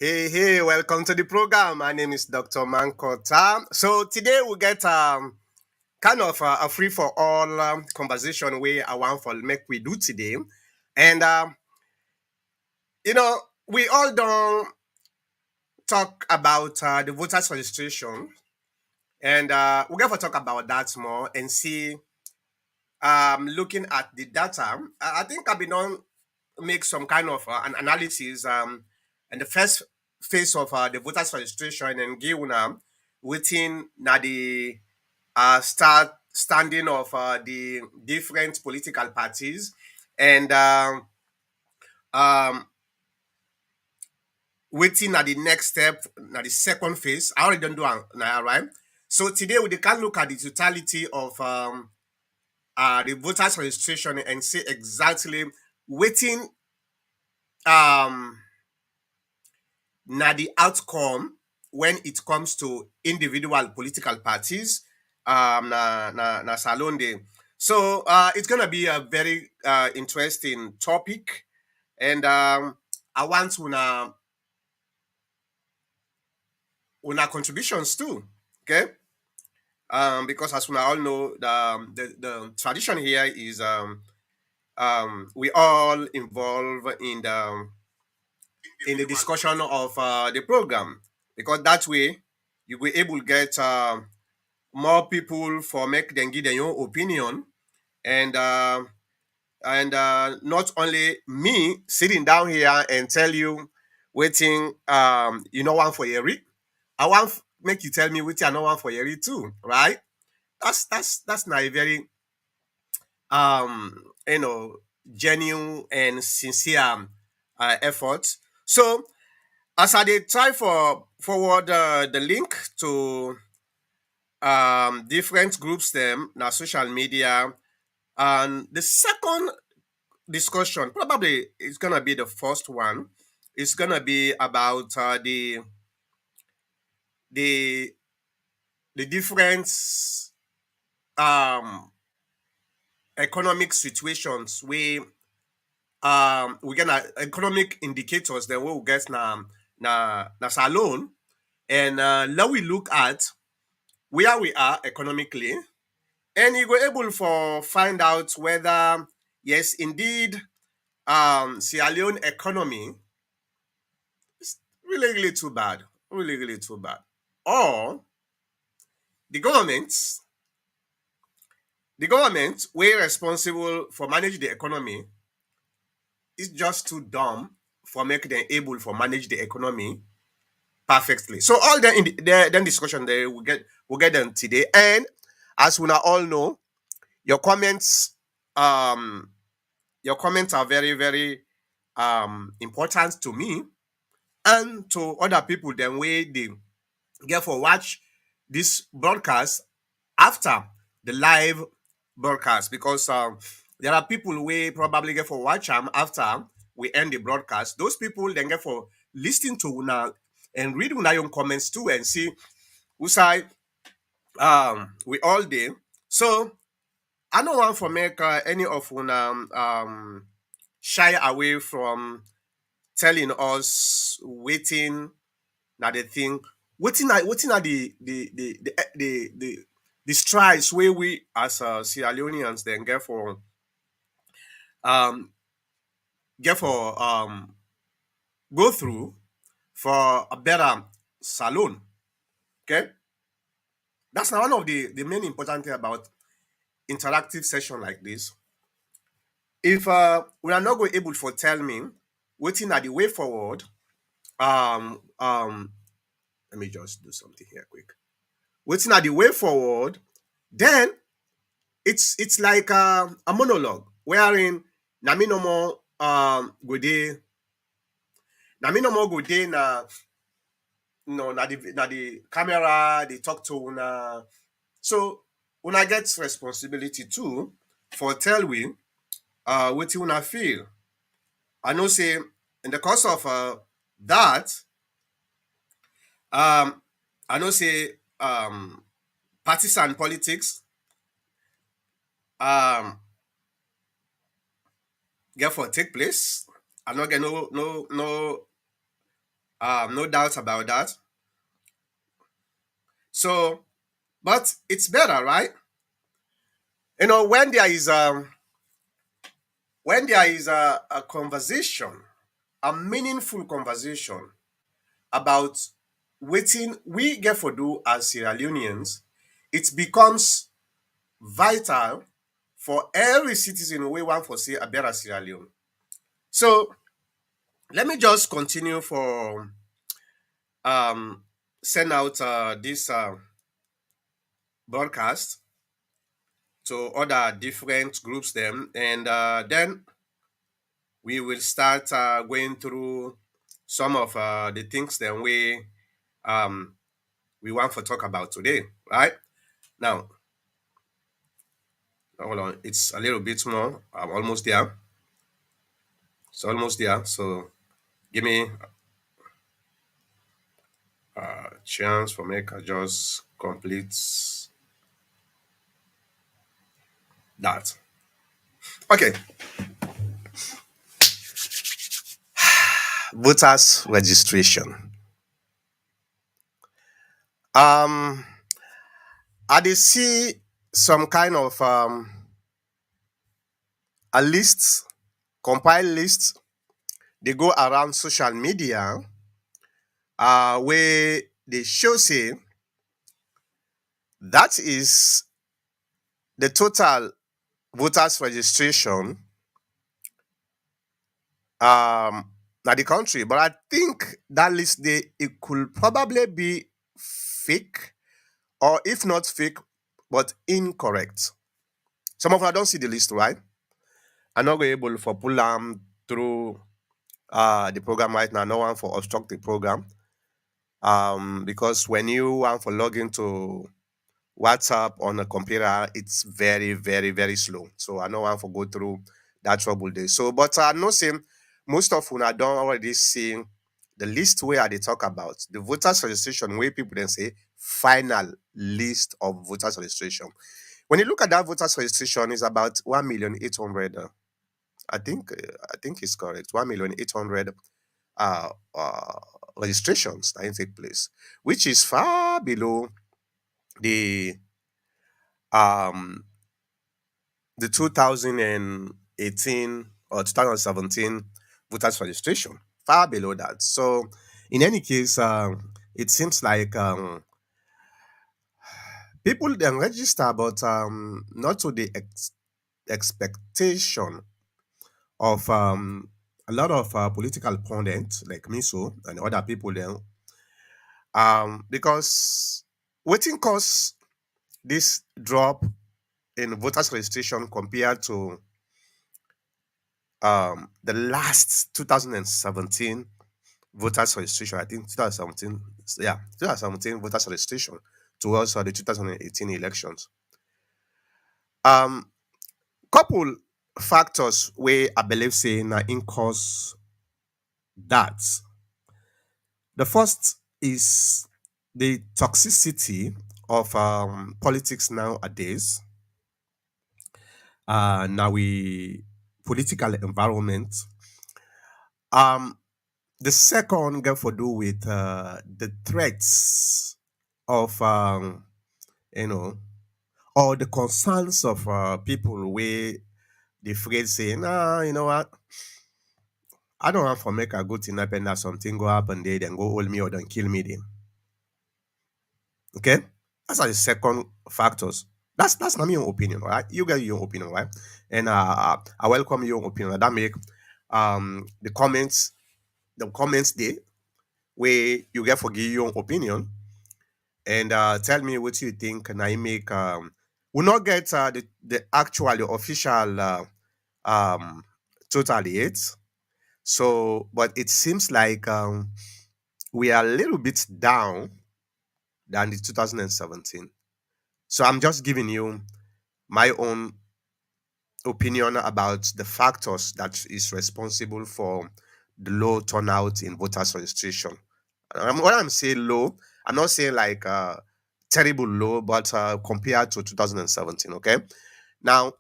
Hey, welcome to the program. My name is Dr. Mankota. So today we get kind of a free for all conversation where I want for make we do today. And you know, we all don't talk about the voters registration, and we're going to talk about that more and see looking at the data. I think I've been on make some kind of an analysis and the first phase of the voters registration and give una within na the start standing of the different political parties and um waiting at the next step na the second phase. I already don't do now, right? So today we can look at the totality of the voters registration and see exactly waiting um na the outcome when it comes to individual political parties na salon day. So it's gonna be a very interesting topic, and I want una contributions too. Okay, because as we all know, the tradition here is we all involve in the discussion of the program, because that way you will able to get more people for make them give their own opinion, and not only me sitting down here and tell you waiting you know one for Yeri. I want make you tell me waiting I know one for Yeri too, right? That's not a very um you know genuine and sincere effort. So as I did try for forward the link to different groups them now social media, and the second discussion probably is gonna be the first one. It's gonna be about the the different um economic situations we gonna economic indicators that we will get na salon, and now we look at where we are economically, and you go able for find out whether yes indeed Sierra Leone economy is really too bad, really too bad, or the government the government way responsible for manage the economy is just too dumb for make them able for manage the economy perfectly. So all the in the then discussion there we get them today, and as we now all know, your comments um your comments are very important to me and to other people then way they get for watch this broadcast after the live broadcast, because there are people we probably get for watch them after we end the broadcast. Those people then get for listening to una and read una own comments too and see who side we all did. So I don't want to make any of una shy away from telling us waiting na the thing. Waiting are the strides where we as Sierra Leoneans then um get for go through for a better salon. Okay, that's now one of the main important thing about interactive session like this. If we are not going able for tell me waiting at the way forward, um um let me just do something here quick. Waiting at the way forward, then it's like a monologue wherein Nami no more go dey Nami no more go dey na no na the camera they talk to una. So una get responsibility too for tell we wetin una feel. I know say in the course of that, um I know say partisan politics um get for take place. I not get no No doubt about that. So, but it's better, right? You know, when there is a conversation, a meaningful conversation about waiting we get for do as Sierra Leoneans, it becomes vital for every citizen we want for say a better Sierra Leone. So let me just continue for um send out this broadcast to other different groups them, and then we will start going through some of the things that um we want to talk about today, right? Now, hold on, it's a little bit more. I'm almost there. It's almost there. So give me a chance for make I just complete that. Okay, voters registration. Um, I did see some kind of a list, compile list. They go around social media where they show say that is the total voters registration na the country. But I think that list it could probably be fake, or if not fake, but incorrect. Some of us don't see the list, right? I'm not able for pull through the program right now. No one for obstruct the program. Because when you want for log into WhatsApp on a computer, it's very, very, very slow. So I know one for go through that trouble there. So, but I know same most of when I don't already see the list where they talk about the voters registration where people then say final list of voters registration. When you look at that voters registration, is about 1,800,000. I think it's correct. 1,800,000 uh, uh, registrations that take place, which is far below the um the 2018 or 2017 voters registration, far below that. So, in any case, it seems like people then register, but not to the expectation of a lot of political pundits like me, so and other people then, because waiting cause this drop in voters registration compared to the last 2017 voters registration. I think 2017, yeah, 2017 voters registration towards the 2018 elections. Um, couple factors where I believe say na in cause that. The first is the toxicity of politics nowadays. Now we political environment. Um, the second got to do with the threats of you know or the concerns of people where they afraid say, nah, you know what? I don't want to make a good thing happen that something go happen there, then go hold me or then kill me then. Okay? That's the second factors. That's not my own opinion, right? You get your own opinion, right? And I welcome your own opinion. That make the comments there where you get for give your own opinion and tell me what you think and I make we not get the actual the official um total yet. So but it seems like we are a little bit down than the 2017. So I'm just giving you my own opinion about the factors that is responsible for the low turnout in voters registration. When I'm saying low, I'm not saying like terrible low, but compared to 2017. Okay, now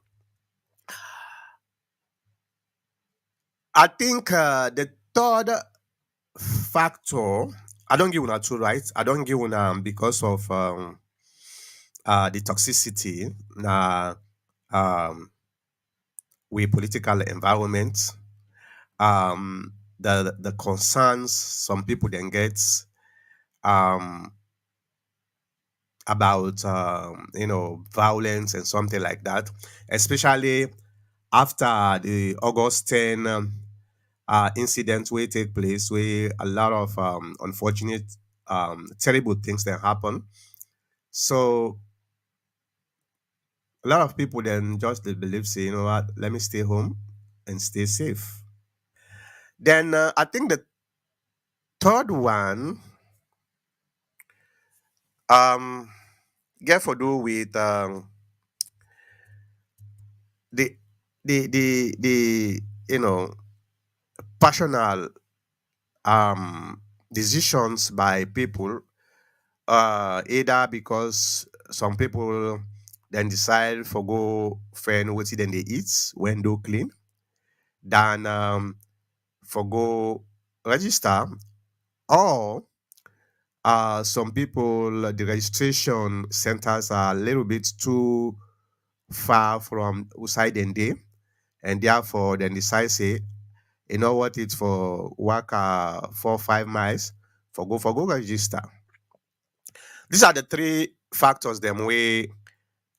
I think the third factor, I don't give una two right. I don't give una because of the toxicity um with political environment, the concerns some people then get um about violence and something like that, especially after the August 10 incident where take place, where a lot of unfortunate terrible things that happen. So a lot of people then just they believe, say, you know what, let me stay home and stay safe. Then I think the third one um get for do with the the you know personal decisions by people, either because some people then decide for go friend what then they eat when do clean, than for go register, or some people the registration centers are a little bit too far from outside and day, and therefore then decide, say, you know what, it's for work 4 or 5 miles for go register. These are the three factors them way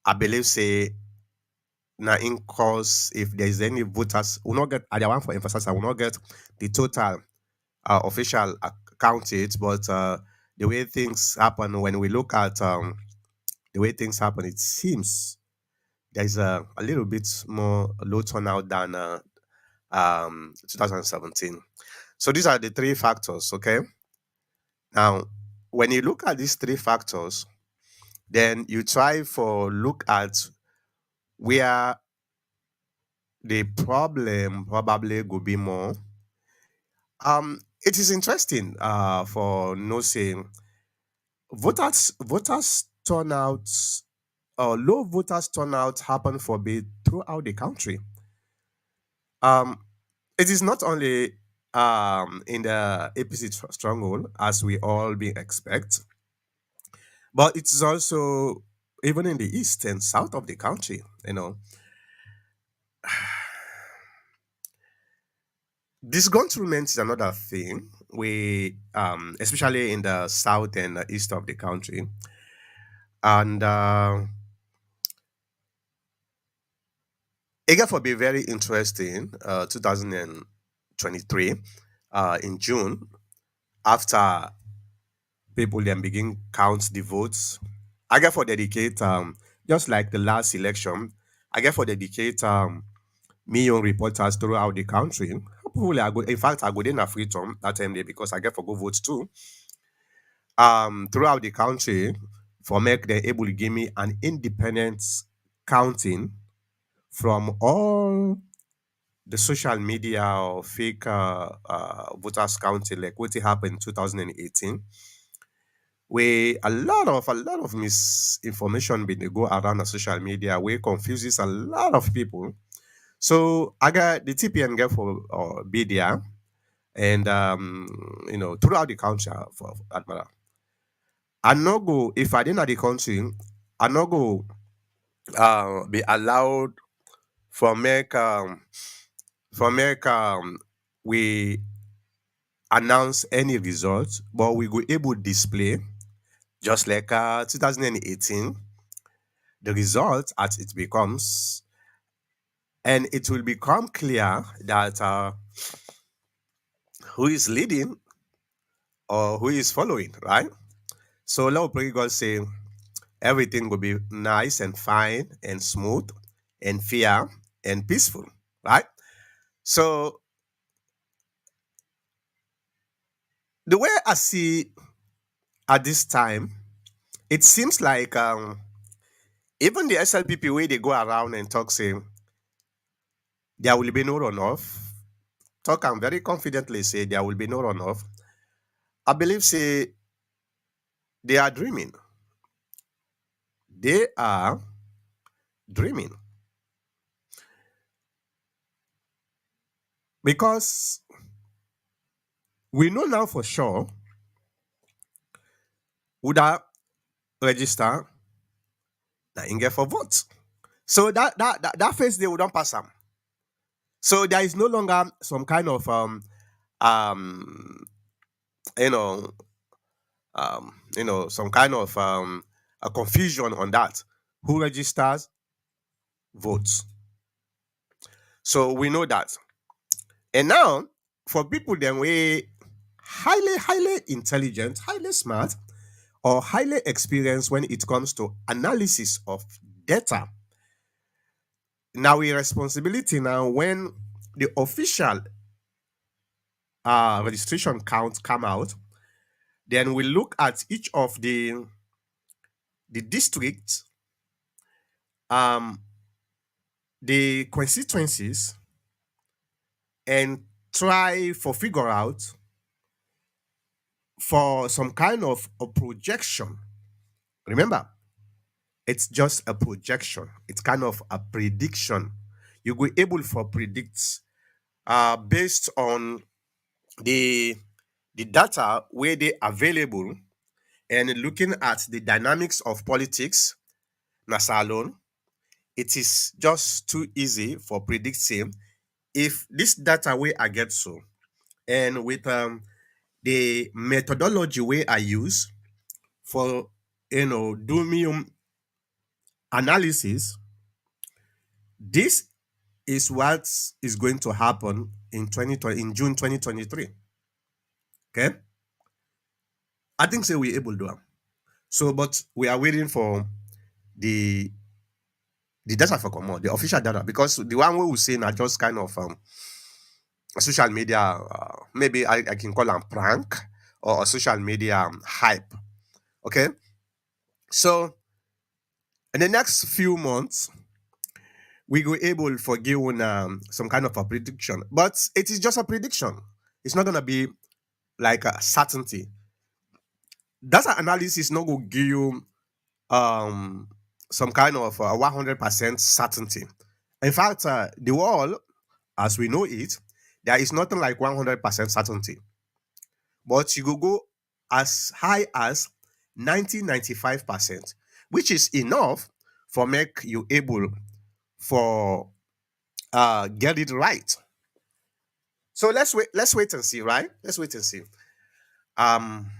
I believe, say, now in cause if there's any voters will not get, I want for emphasis, I will not get the total official counted, but the way things happen, when we look at the way things happen, it seems there's a little bit more low turnout than 2017. So these are the three factors. Okay, now when you look at these three factors, then you try for look at where the problem probably could be more. It is interesting for no saying voters turnout, low voters turnout happen for bit throughout the country. Um, it is not only in the APC stronghold as we all be expect, but it's also even in the east and south of the country. Disgruntlement is another thing. We, especially in the south and east of the country, and it got for be very interesting. 2023, in June, after people then begin count the votes, I get for dedicate just like the last election, I get for dedicate million reporters throughout the country. Hopefully, I go. In fact, I go in a free term that time day because I get for go votes too. Throughout the country for make them able to give me an independent counting from all the social media or fake voters counting like what happened in 2018, where a lot of misinformation been dey go around the social media where confuses a lot of people. So I got the TPN get for be there, and throughout the country for that matter. I no go if I didn't at the country, I no go be allowed for make we announce any results, but we go able display just like 2018 the result as it becomes, and it will become clear that who is leading or who is following, right? So let me God say everything will be nice and fine and smooth and fair and peaceful, right? So the way I see at this time, it seems like even the SLPP way they go around and talk say there will be no runoff. Talk and very confidently say there will be no runoff. I believe say they are dreaming. They are dreaming because we know now for sure who that register na him get for vote. So that first day we don't pass them. So there is no longer some kind of um you know some kind of a confusion on that. Who registers votes. So we know that. And now for people then we highly intelligent, highly smart, or highly experienced when it comes to analysis of data. Now we responsibility now when the official registration count come out, then we look at each of the districts, um, the constituencies, and try for figure out for some kind of a projection. Remember, it's just a projection. It's kind of a prediction. You go able for predict based on the the data where they available and looking at the dynamics of politics, NASA alone, it is just too easy for predicting if this data way I get so and with the methodology way I use for doing analysis, this is what is going to happen in 2020 in June 2023. Okay, I think so we able to do it. So, but we are waiting for the the data for come out, the official data, because the one we will say now just kind of social media, maybe I can call them prank or a social media hype. Okay, so in the next few months, we go able for giving some kind of a prediction, but it is just a prediction. It's not gonna be like a certainty. Data analysis not go give you um some kind of 100% certainty. In fact, the world as we know it, there is nothing like 100% certainty. But you go as high as 95%, which is enough for make you able for get it right. So let's wait and see, right? Let's wait and see. Um,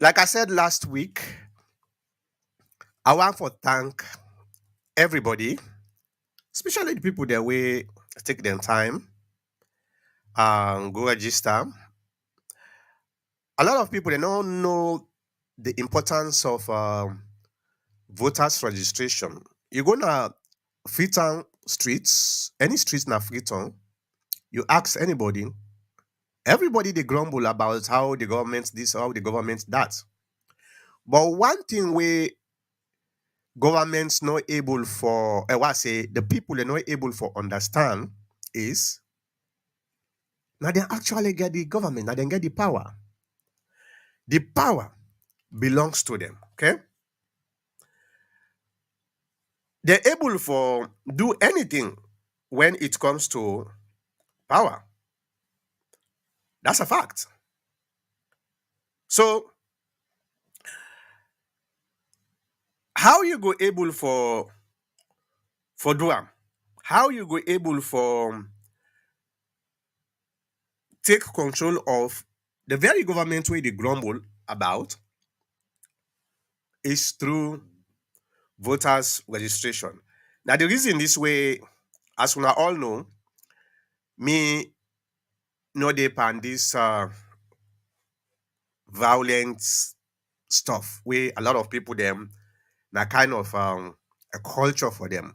like I said last week, I want to thank everybody, especially the people that way take their time go register. A lot of people they don't know the importance of voters registration. You go to Freetown streets, any streets na Freetown, you ask anybody, everybody they grumble about how the government this, how the government that. But one thing we governments not able for, what I say, the people are not able for understand is now they actually get the government, now they get the power. The power belongs to them. Okay, they're able for do anything when it comes to power. That's a fact. So how you go able for do am? How you go able for take control of the very government where they grumble about is through voters registration. Now the reason this way, as we all know, me no dey pan this violent stuff where a lot of people them na kind of a culture for them.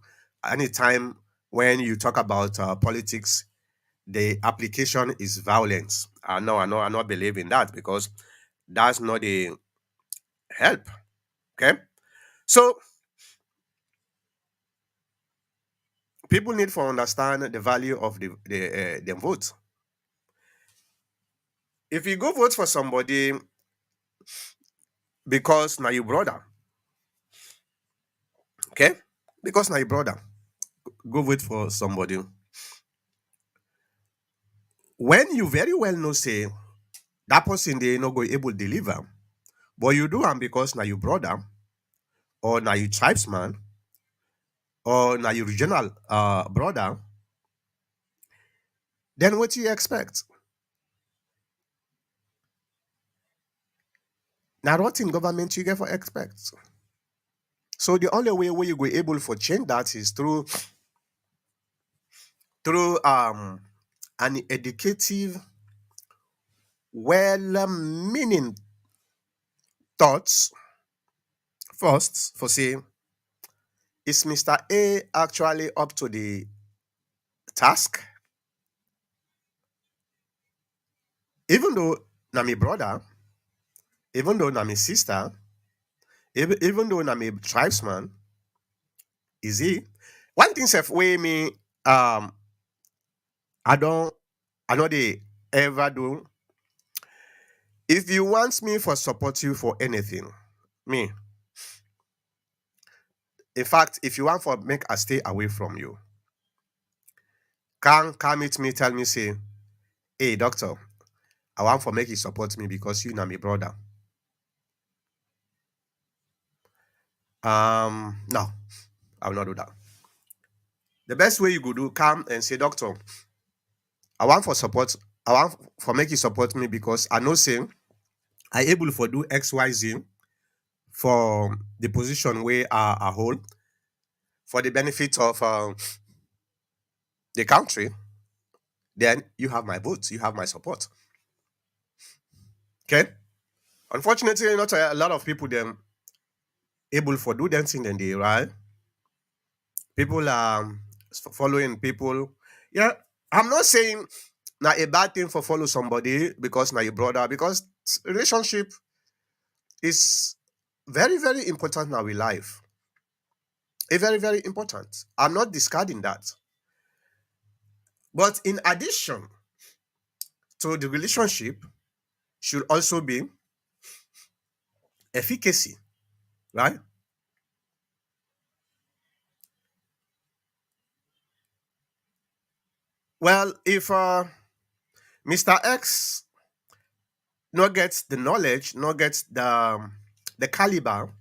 Anytime when you talk about politics, the application is violence. I not believe in that because that's not the help. Okay, so people need to understand the value of the vote. If you go vote for somebody because now your brother, okay, because now your brother, go vote for somebody. when you very well know say that person they no go able deliver, but you do am because now you brother or now you tribesman or now you regional brother, then what you expect? Now what in government you get for expect? So the only way where you go able for change that is through an educative, well meaning thoughts first for say, is Mr. A actually up to the task? Even though na my brother, even though na my sister, even though na my tribesman, is he? One thing self way me I don't I know they ever do. If you want me for support you for anything, me. In fact, if you want for make I stay away from you, can meet me, tell me, say, hey doctor, I want for make you support me because you na my brother. No, I will not do that. The best way you could do, come and say, doctor, I want for support, I want for make you support me because I know say I able for do XYZ for the position where I hold for the benefit of the country, then you have my vote, you have my support. Okay. Unfortunately, not a lot of people them able for do dancing than they right. People are following people. Yeah, I'm not saying now a bad thing for follow somebody because now your brother, because relationship is very, very important now in life. A very, very important. I'm not discarding that. But in addition to the relationship should also be efficacy, right? Well, if Mr. X not gets the knowledge, not gets the caliber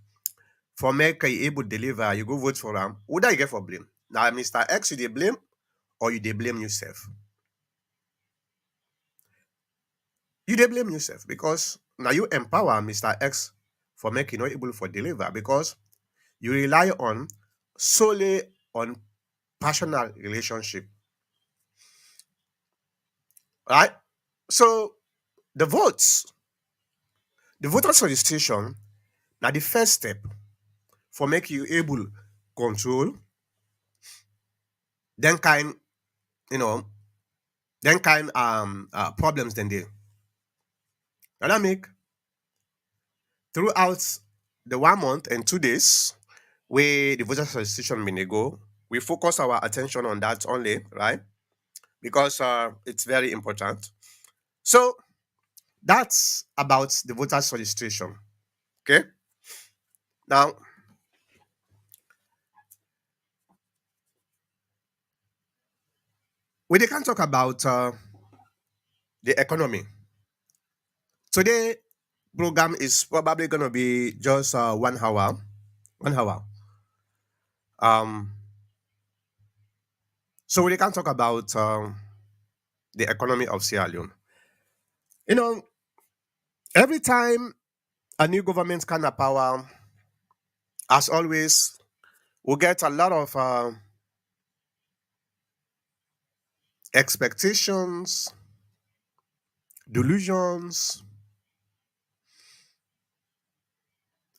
for make you able deliver, you go vote for him. Who do you get for blame? Now, Mr. X, you they blame or you they blame yourself? You they blame yourself because now you empower Mr. X for making not able for deliver because you rely on solely on personal relationship, right? So the votes, the voters registration, now the first step for make you able control, then kind, you know, then kind problems then they. And I make throughout the 1 month and 2 days where the voters registration been go, we focus our attention on that only, right? Because it's very important. So that's about the voters registration. Okay. Now we can talk about the economy. Today program is probably gonna be just 1 hour. 1 hour. Um, so we can talk about the economy of Sierra Leone. You know, every time a new government kind of power, as always, we get a lot of expectations, delusions,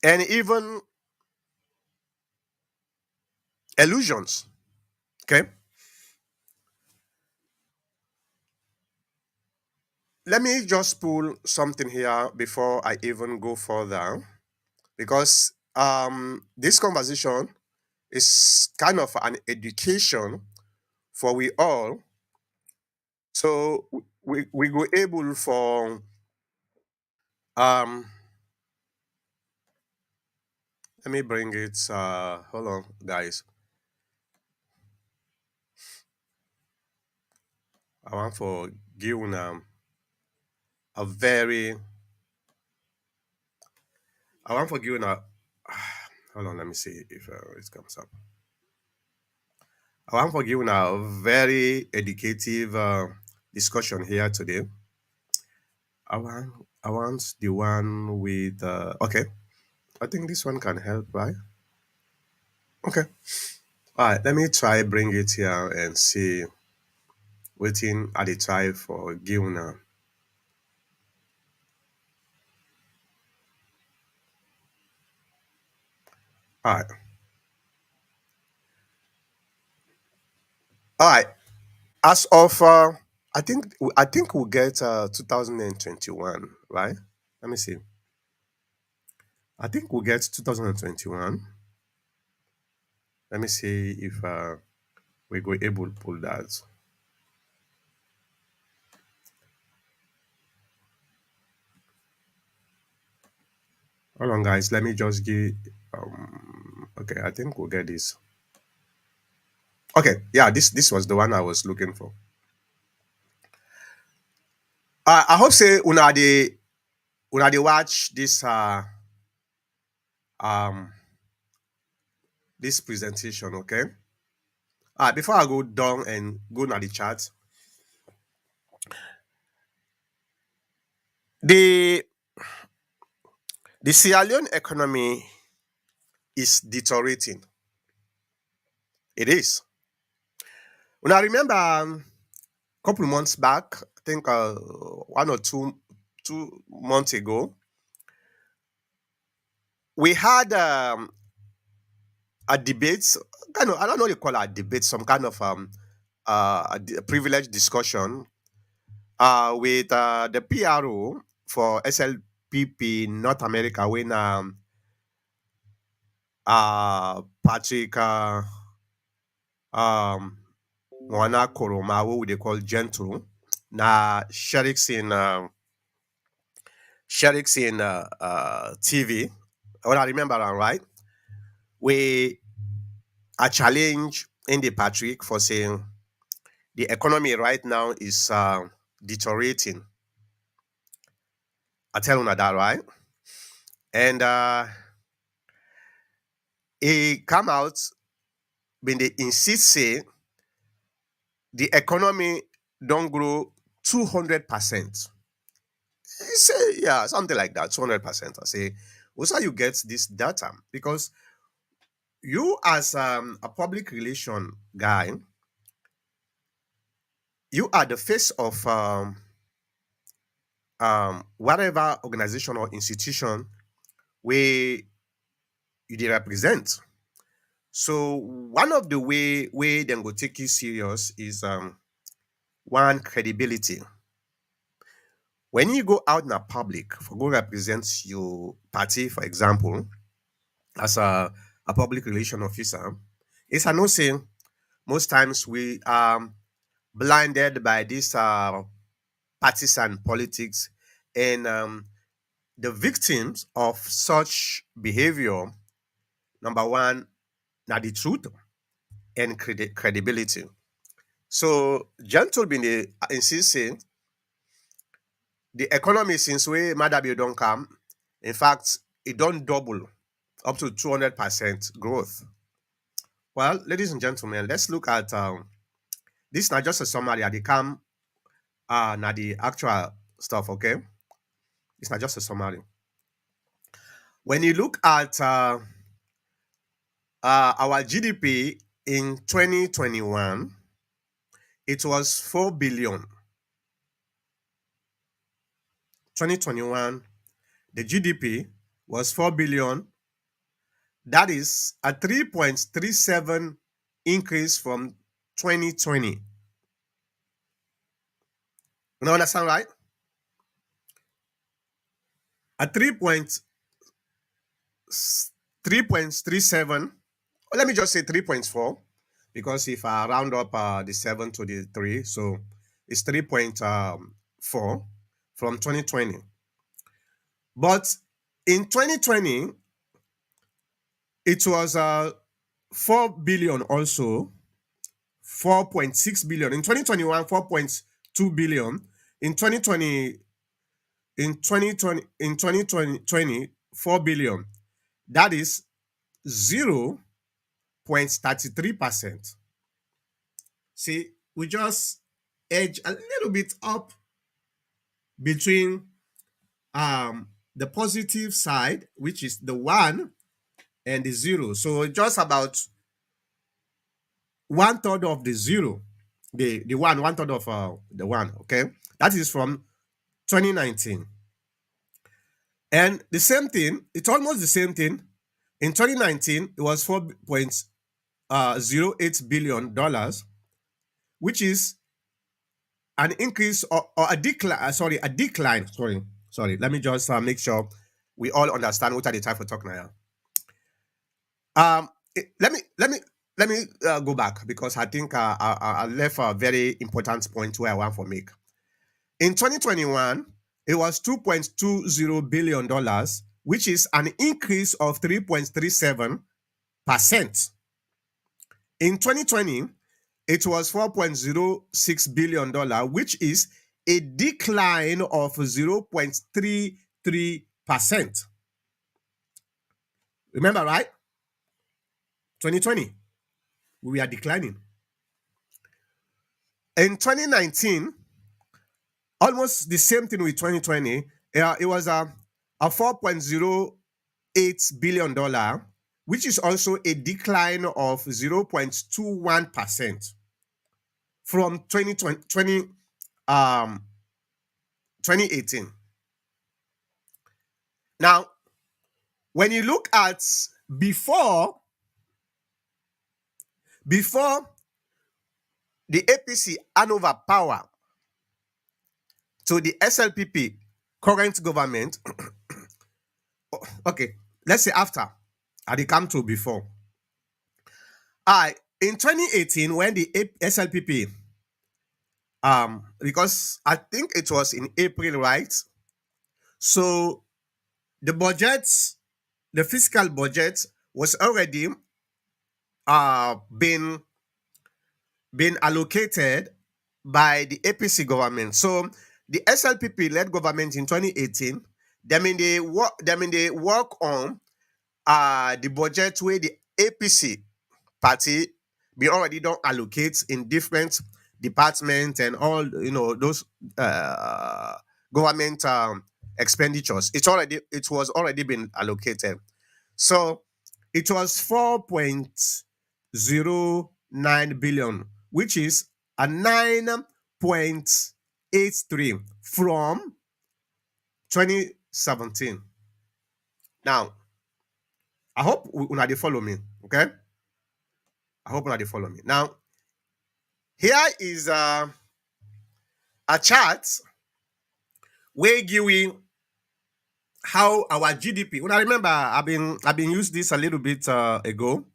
and even illusions. Okay, let me just pull something here before I even go further, because this conversation is kind of an education for we all. So we go able for um let me bring it hold on guys. I want for give a very I want for giving a hold on, let me see if it comes up. I want for giving a very educative discussion here today. I want the one with okay. I think this one can help, right? Okay. All right. Let me try bring it here and see waiting at the try for giving. All right. All right. As of I think we'll get 2021, right? Let me see. I think we'll get 2021. Let me see if we go able to pull that. Hold on, guys. Let me just give. Okay, I think we'll get this. Okay, yeah, this was the one I was looking for. I hope say una dey watch um this presentation. Okay. Before I go down and go na the chat, the the Sierra Leone economy is deteriorating. It is. When I remember couple months back, I think 1 or 2 months ago, we had a debate. Kind of, I don't know what you call it, a debate, some kind of a privileged discussion with the PRO for SLPP North America when Patrick um Mwana Koroma, what they call Gentle, na sheriffs in TV. When I remember am right, we a challenge in the Patrick for saying the economy right now is deteriorating. I tell you that right, and he come out when they insist say the economy don't grow 200%. He say yeah, something like that, 200%. I say, what's how you get this data? Because you as a public relation guy, you are the face of whatever organization or institution where you dey represent. So one of the way them go take you serious is one credibility. When you go out in the public for go represent your party, for example, as a public relation officer, it's I know say most times we are blinded by this partisan politics and the victims of such behavior, number one, now the truth and credibility. So gentle been the insisting the economy since we Madabi don't come, in fact, it don't double up to 200% growth. Well, ladies and gentlemen, let's look at this not just a summary, they come now the actual stuff, okay? It's not just a summary. When you look at our GDP in 2021, it was 4 billion. 2021, the GDP was 4 billion. That is a 3.37 increase from 2020. You understand, right? A 3.37, or let me just say 3.4, because if I round up the 7 to the 3, so it's 3.4 from 2020. But in 2020, it was 4 billion also, 4.6 billion. In 2021, 4.2 billion. in 2020, in 2020, 4 billion. That is 0.33%. See, we just edge a little bit up between the positive side, which is the one, and the zero. So just about one third of the zero, the one third of the one. Okay, that is from 2019. And the same thing, it's almost the same thing. In 2019, it was 4.08 billion dollars, which is an increase or a decline. Sorry, a decline. Sorry. Let me just make sure we all understand what are the type of talk now. Let me go back because I think I left a very important point where I want to make. In 2021, it was $2.20 billion, which is an increase of 3.37%. In 2020, it was $4.06 billion, which is a decline of 0.33%. Remember, right? 2020, we are declining. In 2019, almost the same thing with 2020. It was a $4.08 billion, which is also a decline of 0.21% from 2018. Now, when you look at before the APC hand over power to the SLPP current government, okay, let's say after, I did come to before. In 2018, when the SLPP, because I think it was in April, right? So the budget, the fiscal budget was already been allocated by the APC government. So the SLPP led government in 2018. They work on the budget where the APC party be already don't allocate in different departments and all those government expenditures. It was already been allocated. So it was 4.09 billion, which is a 9.83 from 2017. Now, I hope una dey follow me, okay? I hope una dey follow me. Now, here is a chart where giving how our GDP. Una remember, I've been used this a little bit ago.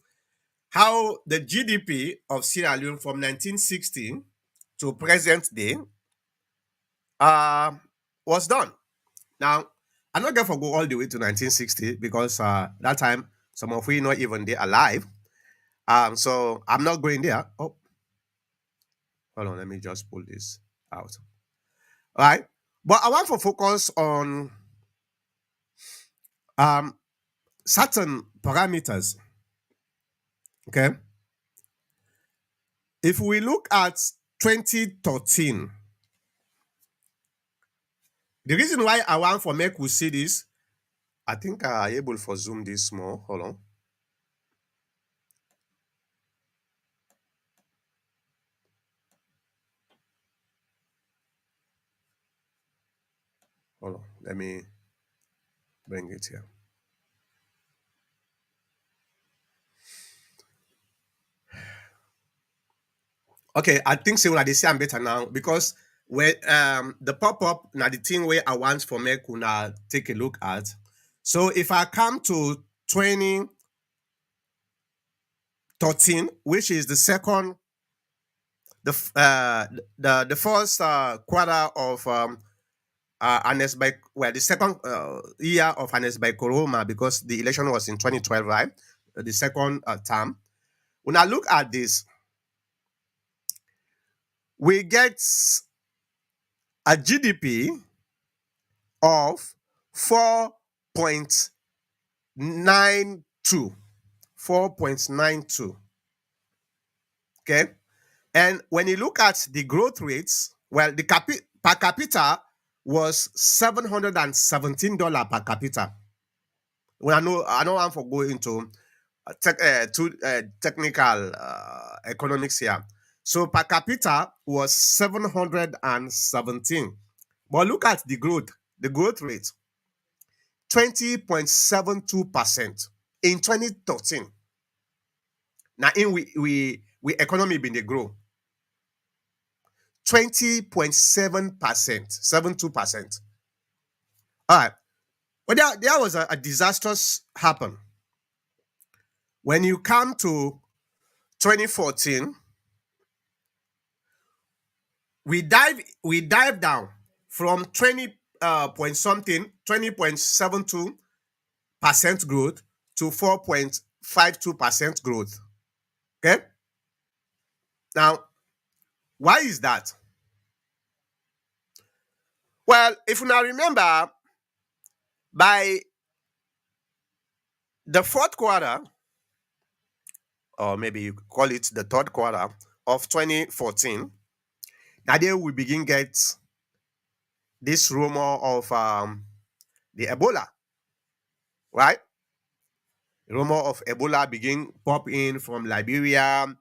How the GDP of Sierra Leone from 1960 to present day was done. Now, I'm not going to go all the way to 1960 because that time some of we not even there alive. So I'm not going there. Oh, hold on, let me just pull this out. All right, but I want to focus on certain parameters. Okay, if we look at 2013, the reason why I want for make we see this, I think I am able for zoom this more. Hold on. Hold on. Let me bring it here. Okay, I think so that they say I'm better now because when the pop-up now the thing where I want for make una take a look at. So if I come to 2013, which is the second the first quarter of Ernest by the second year of Ernest by Koroma, because the election was in 2012, right? The second term. When I look at this, we get a GDP of 4.92. 4.92. Okay. And when you look at the growth rates, well, the per capita was $717 per capita. Well, I know I'm for going into technical economics here. So per capita was 717. But look at the growth rate, 20.72% in 2013. Now in we economy been dey grow 20.7%, 72%. All right. But there was a disastrous happen. When you come to 2014, we dive down from 20 point something, 20.72% growth to 4.52% growth. Okay. Now, why is that? Well, if you now remember, by the fourth quarter, or maybe you call it the third quarter of 2014, now there we begin get this rumor of the Ebola, right? Rumor of Ebola begin pop in from Liberia,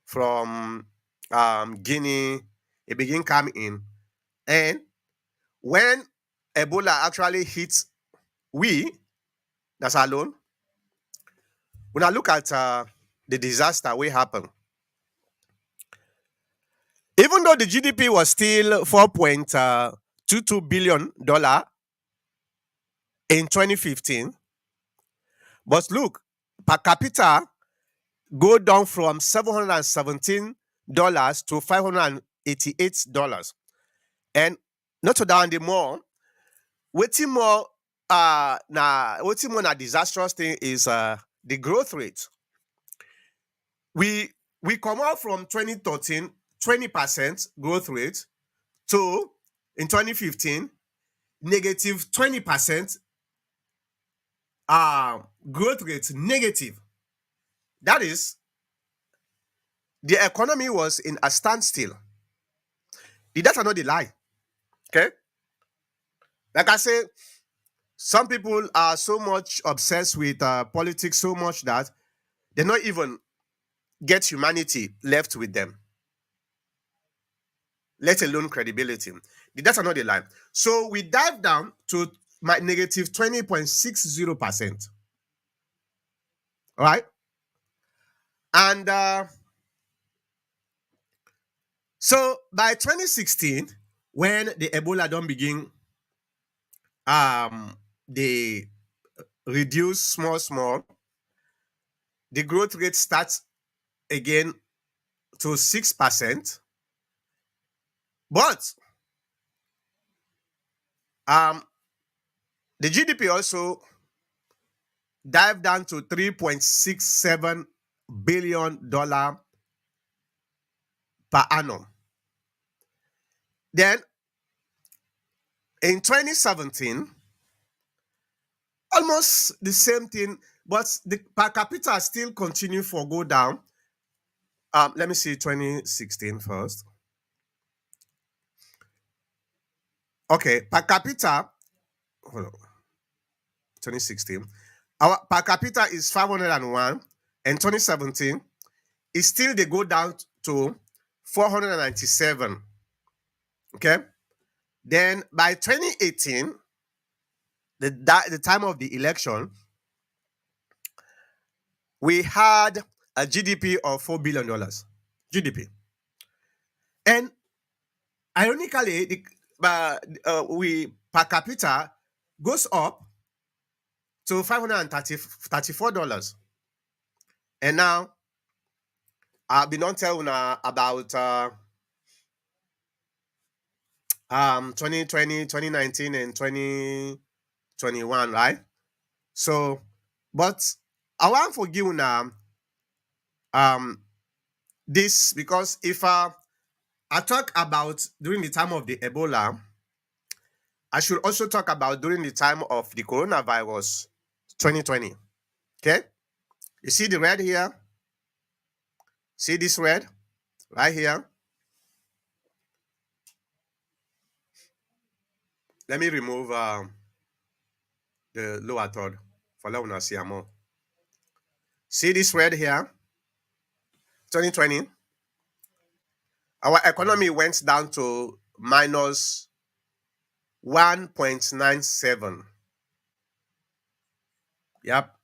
from Guinea. It begin come in, and when Ebola actually hits we, that's alone. When I look at the disaster we happened, even though the GDP was still $4.22 billion in 2015, but look, per capita go down from $717 to $588. And not to down the more, waiting more waiting more na disastrous thing is the growth rate. We come out from 2013 20% growth rate to in 2015 negative 20% growth rate negative. That is, the economy was in a standstill. The data not the lie. Okay. Like I say, some people are so much obsessed with politics so much that they not even get humanity left with them, let alone credibility. The data not the lie. So we dive down to my negative 20.60%. All right. And so by 2016, when the Ebola don't begin, they reduce small, the growth rate starts again to 6%. But the GDP also dive down to $3.67 billion per annum. Then in 2017, almost the same thing, but the per capita still continue for go down. Let me see 2016 first. Okay, per capita, hold on, 2016. Our per capita is 501, and 2017 is still they go down to 497. Okay. Then by 2018, the time of the election, we had a GDP of $4 billion. GDP. And ironically, we per capita goes up to $534. And now I've been on telling about 2020, 2019, and 2021, right? So, but I want to forgive now this, because if I talk about during the time of the Ebola, I should also talk about during the time of the coronavirus 2020. Okay? You see the red here? See this red right here? Let me remove the lower third for let una see am more. See this red here? 2020. Our economy went down to minus 1.97. Yep.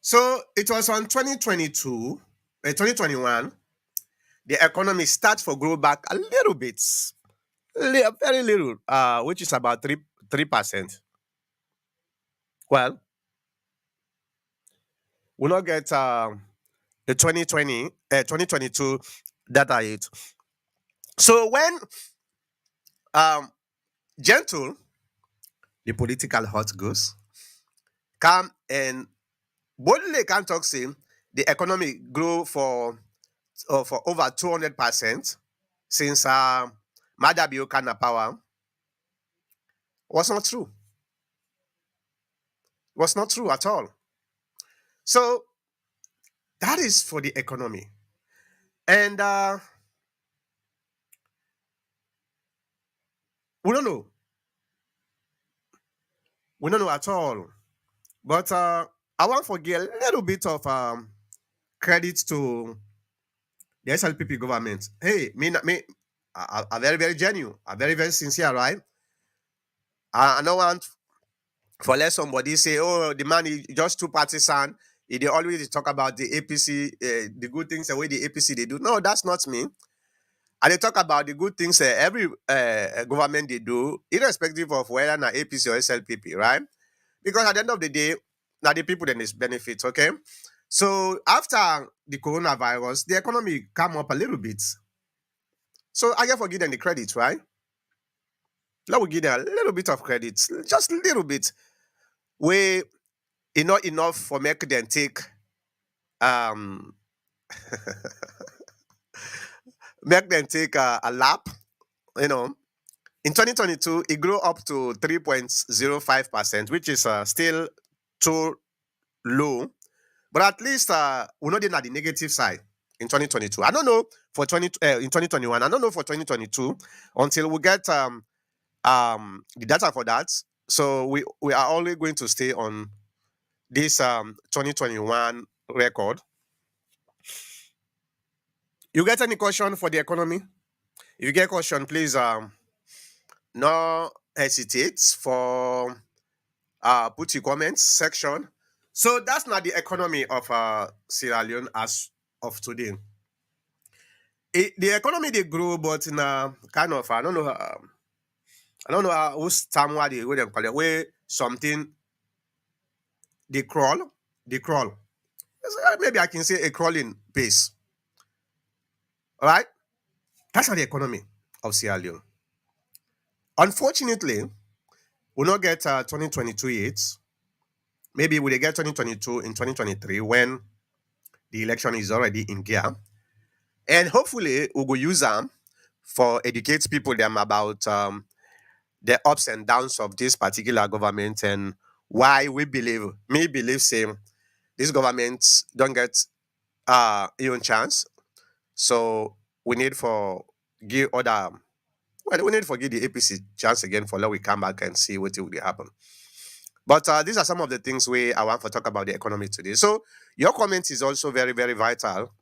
So it was on 2022, 2021, the economy starts for grow back a little bit, very little, which is about 3%. Well, we'll not get the 2022 data yet. So when um, Gentle, the political hot goose, come and boldly can talk say the economy grew for over 200% since Madabio Kana power was not true. Was not true at all. So that is for the economy. And we don't know. We don't know at all. But I want to give a little bit of credit to the SLPP government. Hey, me, are very, very genuine, are very, very sincere, right? I don't want for let somebody say, oh, the man is just too partisan. They always talk about the APC, the good things the way the APC they do. No, that's not me. And they talk about the good things every government they do, irrespective of whether na APC or SLPP, right? Because at the end of the day, now the people then is benefits, okay? So after the coronavirus, the economy come up a little bit. So I get for give them the credit, right? Let we give them a little bit of credit, just a little bit. We not enough for make them take um make them take a lap, you know. In 2022, it grew up to 3.05%, which is still too low. But at least we're not in at the negative side in 2022. I don't know for 2021. I don't know for 2022 until we get the data for that. So we are only going to stay on this 2021 record. You get any question for the economy? If you get question, please no hesitate for put your comments section. So that's not the economy of Sierra Leone as of today. The economy they grow, but in a kind of I don't know who's time what they call it where something they crawl. So, maybe I can say a crawling pace. All right, that's not the economy of Sierra Leone. Unfortunately, we'll not get 2022 yet. Maybe we'll get 2022 in 2023 when the election is already in gear. And hopefully we will use them for educate people them about the ups and downs of this particular government and why we believe same this government don't get even chance. So we need for give other we need for give the APC chance again for let we come back and see what will happen. But these are some of the things we I want to talk about the economy today. So your comment is also very, very vital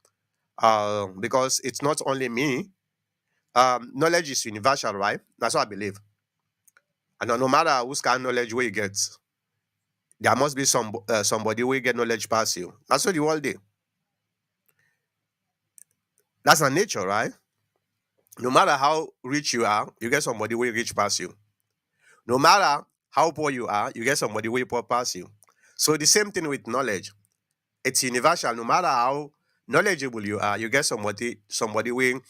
because it's not only me. Knowledge is universal, right? That's what I believe. And no matter whose kind of knowledge we get, there must be somebody who get knowledge past you. That's what the world do. That's our nature, right? No matter how rich you are, you get somebody who rich past you. No matter how poor you are, you get somebody who poor past you. So the same thing with knowledge. It's universal. No matter how knowledgeable you are, you get somebody who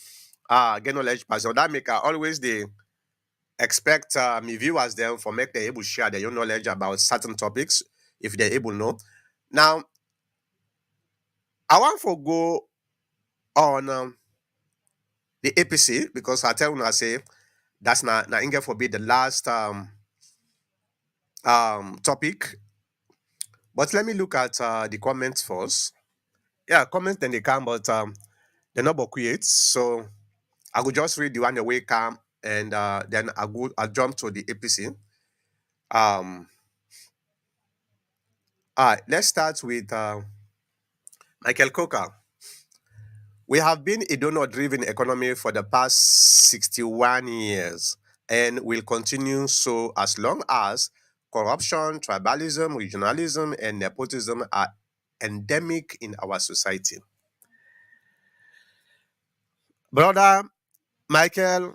get knowledge past you. That make always the expect me viewers them for make they able share their own knowledge about certain topics if they're able know. Now I want to go on the APC because I tell you I say That's not Inge forbid the last topic. But let me look at the comments first. Yeah, comments then they come, but they're not creates. So I will just read the one the way come, and then I'll jump to the APC. Um, all right, let's start with Michael Coker. We have been a donor-driven economy for the past 61 years, and will continue so as long as corruption, tribalism, regionalism, and nepotism are endemic in our society. Brother Michael,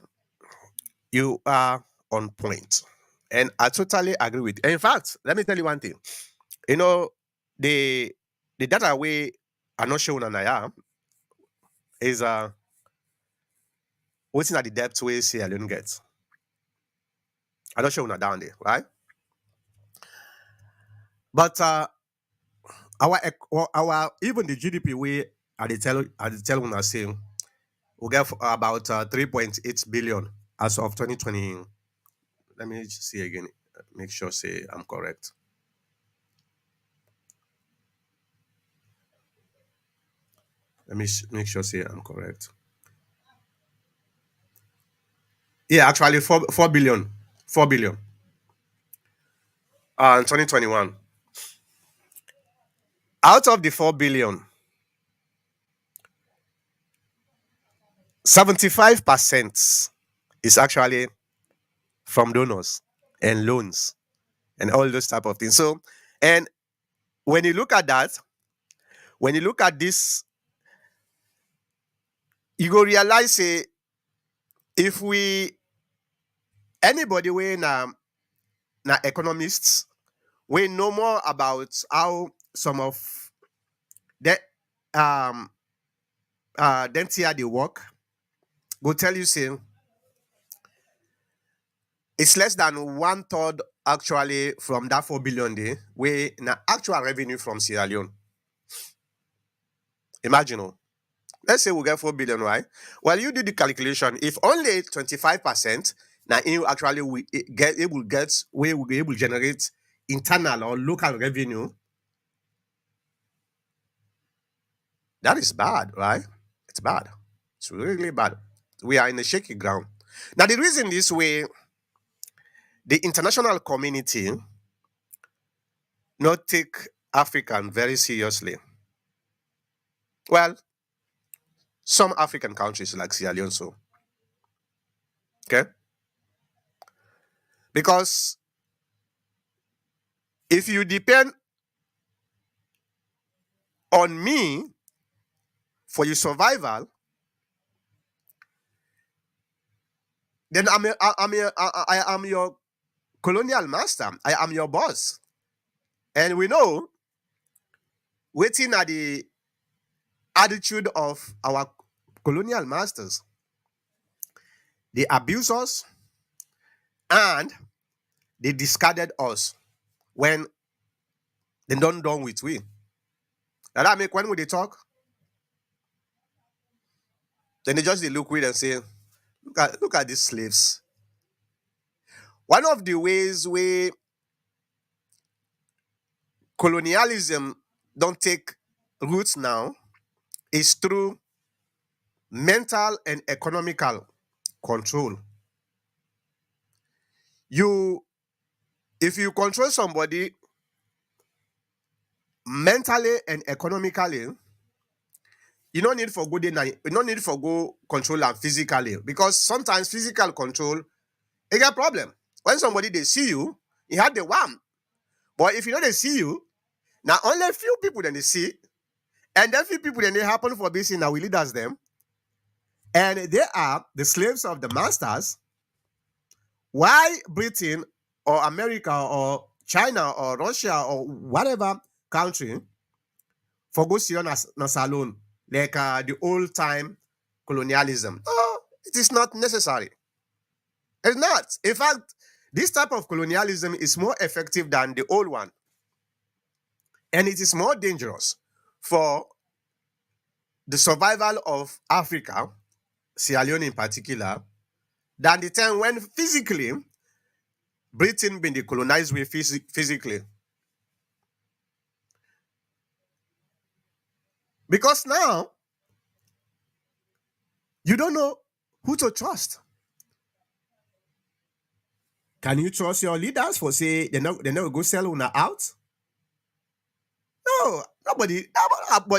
you are on point. And I totally agree with you. In fact, let me tell you one thing. You know, the the data we are not showing on I is waiting at the depth we see alone gets. I don't show on down there, right? But our even the GDP we at the tell when I say we get about 3.8 billion as of 2020. Let me see again. Make sure say I'm correct. Let me make sure say I'm correct. Yeah, actually 4 billion. 4 billion. In 2021. Out of the 4 billion, 75% is actually from donors and loans and all those type of things. So, and when you look at that, when you look at this, you go realize say if we anybody we na economists, we know more about how some of the them here they work, go tell you say it's less than one third actually from that 4 billion day we na actual revenue from Sierra Leone. Imagine, oh, let's say we get 4 billion, right? Well, you do the calculation. If only 25% now you actually we get able get we will be able to generate internal or local revenue, that is bad, right? It's bad. It's really bad. We are in a shaky ground. Now the reason this way, the international community not take African very seriously. Well, some African countries like Sierra Leone, so okay, because if you depend on me for your survival, then I am your colonial master. I am your boss, and we know waiting at the attitude of our colonial masters. They abuse us and they discarded us when they don't done with we. And that make when we they talk, then they look with and say, look at these slaves. One of the ways we colonialism don't take roots now is through mental and economical control. You if you control somebody mentally and economically, you don't need for good you don't need for go control them physically because sometimes physical control it get problem. When somebody they see you, you had the one. But if you know they see you, now only a few people then they see, and then few people then they happen for being now we lead as them, and they are the slaves of the masters. Why Britain or America or China or Russia or whatever country for go see on as alone like the old time colonialism? Oh, it is not necessary. It's not. In fact, this type of colonialism is more effective than the old one, and it is more dangerous for the survival of Africa, Sierra Leone in particular, than the time when physically Britain been the colonized way physically. Because now you don't know who to trust. Can you trust your leaders for say they never go sell una out? No, nobody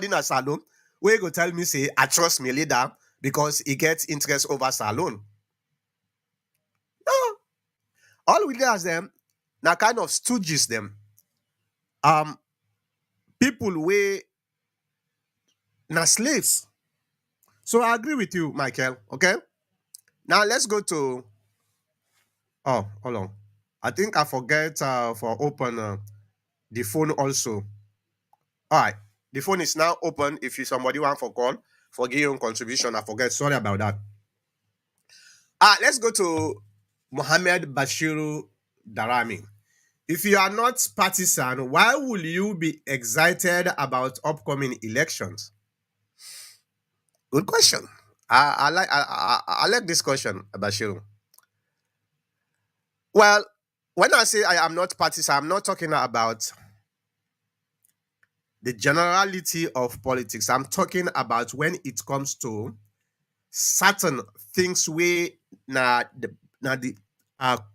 in a salon where go tell me say I trust my leader because he gets interest over salon. No, all we leaders them now kind of stooges them. Um, people way na slaves. So I agree with you, Michael. Okay, now let's go to. Oh, hold on. I think I forget for open the phone also. All right, the phone is now open. If you somebody want for call for give your own contribution, I forget. Sorry about that. Let's go to Mohammed Bashiru Darami. If you are not partisan, why will you be excited about upcoming elections? Good question. I like this question, Bashiru. Well, when I say I am not partisan, I'm not talking about the generality of politics. I'm talking about when it comes to certain things where na the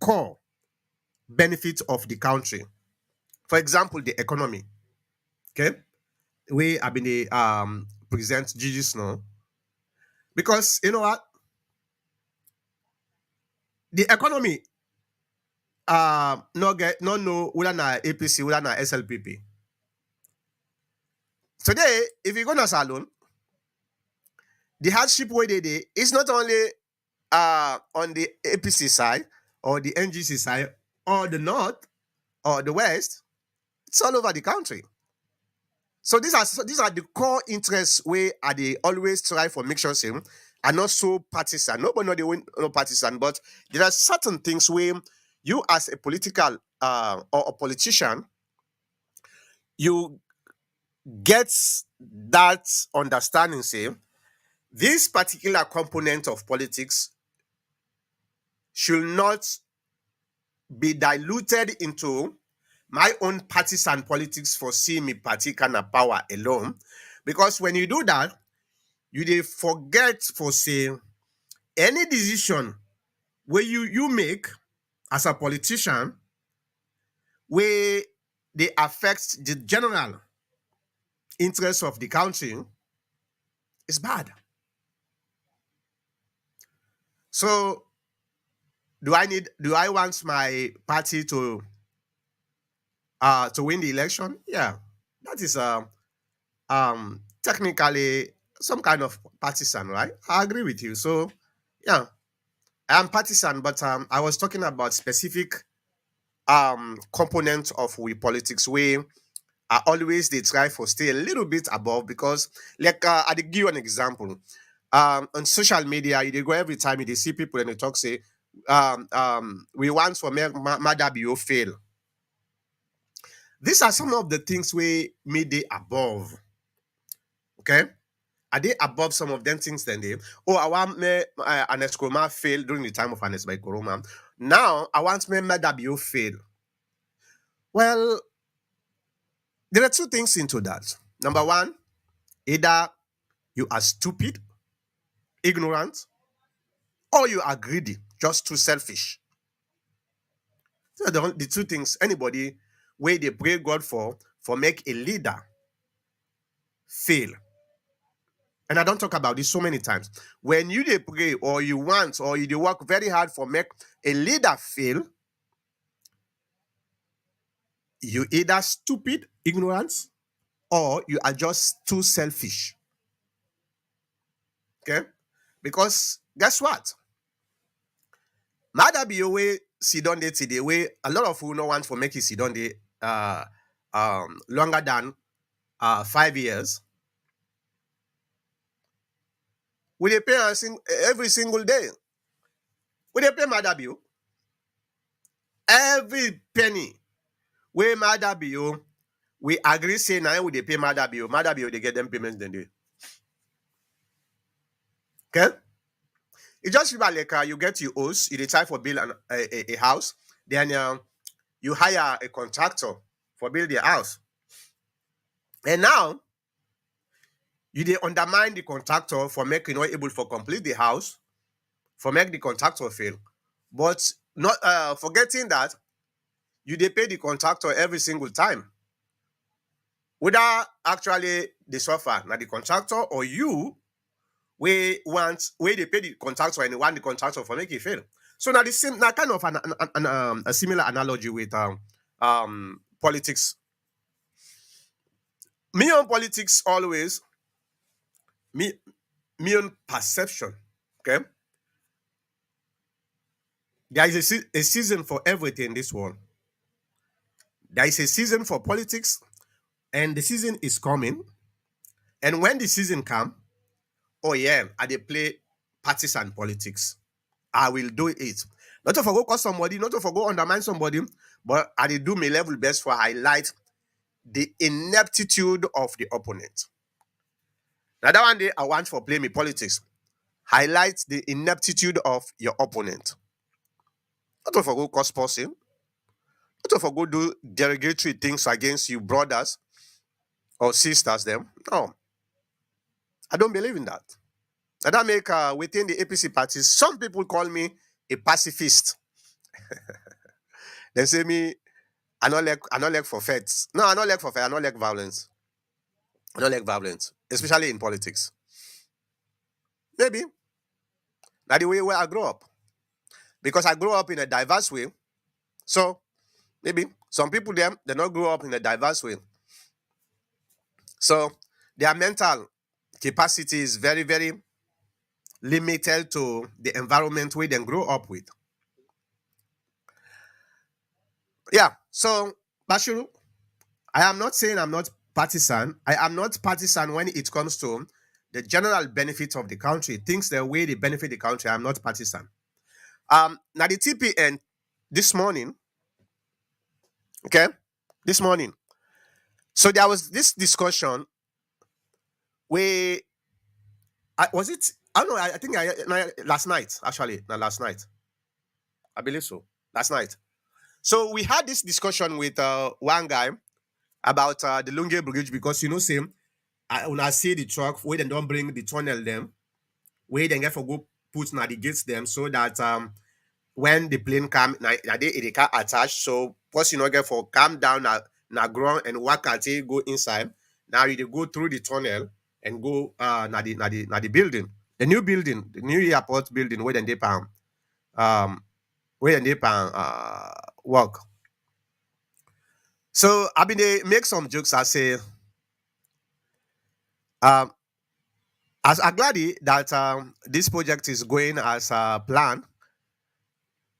core benefit of the country. For example, the economy. Okay, we have been the present Gigi Snow because you know what the economy no get no know whether na APC whether na SLPP. Today, if you go to salon, the hardship where they dey is not only on the APC side or the NGC side or the north or the west, it's all over the country. So these are the core interests where are they always try for make sure say are not so partisan. Nobody know they win no partisan, but there are certain things where you as a political or a politician, you get that understanding, say this particular component of politics should not be diluted into my own partisan politics for seeing me party kind of power alone. Because when you do that, you dey forget for say any decision where you make as a politician where they affect the general interest of the country is bad. So do I want my party to win the election? Yeah. That is technically some kind of partisan, right? I agree with you. So yeah, I'm partisan, but I was talking about specific components of we politics where I always they try for stay a little bit above because like I dey give you an example. On social media, you dey go every time you dey see people and they talk say we want for Madabio fail. These are some of the things we made they above. Okay. Are they above some of them things than they? Oh, I want me an Escroma fail during the time of Anes by Corona. Now I want me Madabio fail. Well, there are two things into that. Number one, either you are stupid, ignorant, or you are greedy, just too selfish. These are the two things anybody where they pray God for make a leader fail. And I don't talk about this so many times. When you they pray or you want or you they work very hard for make a leader fail, you either stupid, ignorant, or you are just too selfish. Okay? Because guess what? Mada be away Sidon day today, way a lot of who no want for make it Sidon day longer than 5 years. We they pay every single day. We they pay Mada bill. Every penny. We Mada bill. We agree say now we they pay Mada bill. Mada bill they get them payments then they. Okay? It just feel like you get your host, you decide for build a house, then you hire a contractor for build the house. And now you dey undermine the contractor for making not able for complete the house, for make the contractor fail. But not forgetting that you dey pay the contractor every single time. Whether actually they suffer now the contractor or you we they pay the contractor and want the contractor for make it fail. So now the same now kind of a similar analogy with politics. Me on politics always me me on perception. Okay, there is a season for everything in this world. There is a season for politics, and the season is coming. And when the season come, oh yeah, I they play partisan politics. I will do it. Not to forgo cause somebody, not to forgo undermine somebody, but I dey do my level best for highlight the ineptitude of the opponent. Now that one day I want for play me politics. Highlight the ineptitude of your opponent. Not to forgo cause person, not to forgo do derogatory things against you brothers or sisters them. No, I don't believe in that. And that make within the APC parties, some people call me a pacifist. They say me, I don't like for feds. No, I don't like for feds. I don't like violence. I don't like violence, especially in politics. Maybe that's the way where I grew up. Because I grew up in a diverse way. So maybe some people them they not grow up in a diverse way. So their mental capacity is very, very limited to the environment where they grow up with. Yeah. So Bashiru, I am not saying I'm not partisan. I am not partisan when it comes to the general benefits of the country, things the way they benefit the country. I'm not partisan. Now the TPN this morning, okay, this morning. So there was this discussion where was it? I don't know. I think last night actually, not last night. I believe so. Last night. So we had this discussion with one guy about the Lunge Bridge because same. When I see the truck where they don't bring the tunnel them, where they get for go put na the gates them so that when the plane come na they can attach. So first get for calm down na ground and walk at it, go inside. Now you dey go through the tunnel and go na the building. The new building, the new airport building where they pan work. So I been they make some jokes. I say um as I'm glad that this project is going as planned.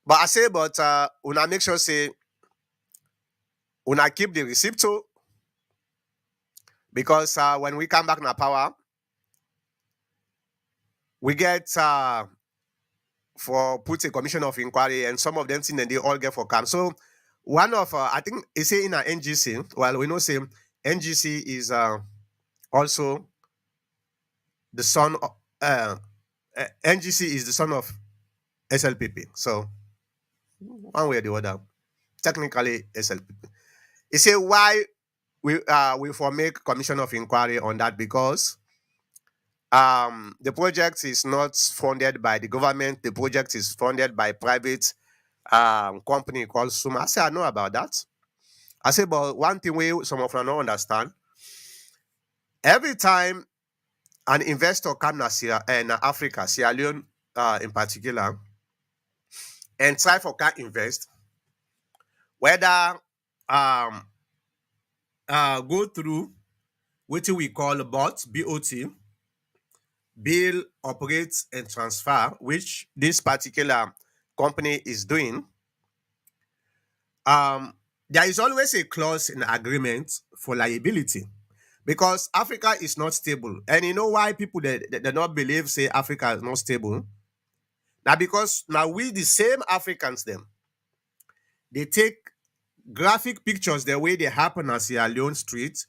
But I say, but una make sure say una keep the receipt too, because when we come back na power, we get for put a commission of inquiry, and some of them think that they all get for come. So one of I think they say in a NGC. Well, we know say NGC is also the son of NGC is the son of SLPP. So one way or the other, technically SLPP. He say why we for make commission of inquiry on that because the project is not funded by the government. The project is funded by private company called Suma. I say I know about that. I say, but one thing we some of them don't understand. Every time an investor come na Africa, Sierra Leone in particular, and try for can invest, whether um go through what we call BOT, bill, operate, and transfer, which this particular company is doing, there is always a clause in agreement for liability because Africa is not stable. And you know why people they not believe say Africa is not stable? Now because now we the same Africans them, they take graphic pictures the way they happen at Sierra Leone Street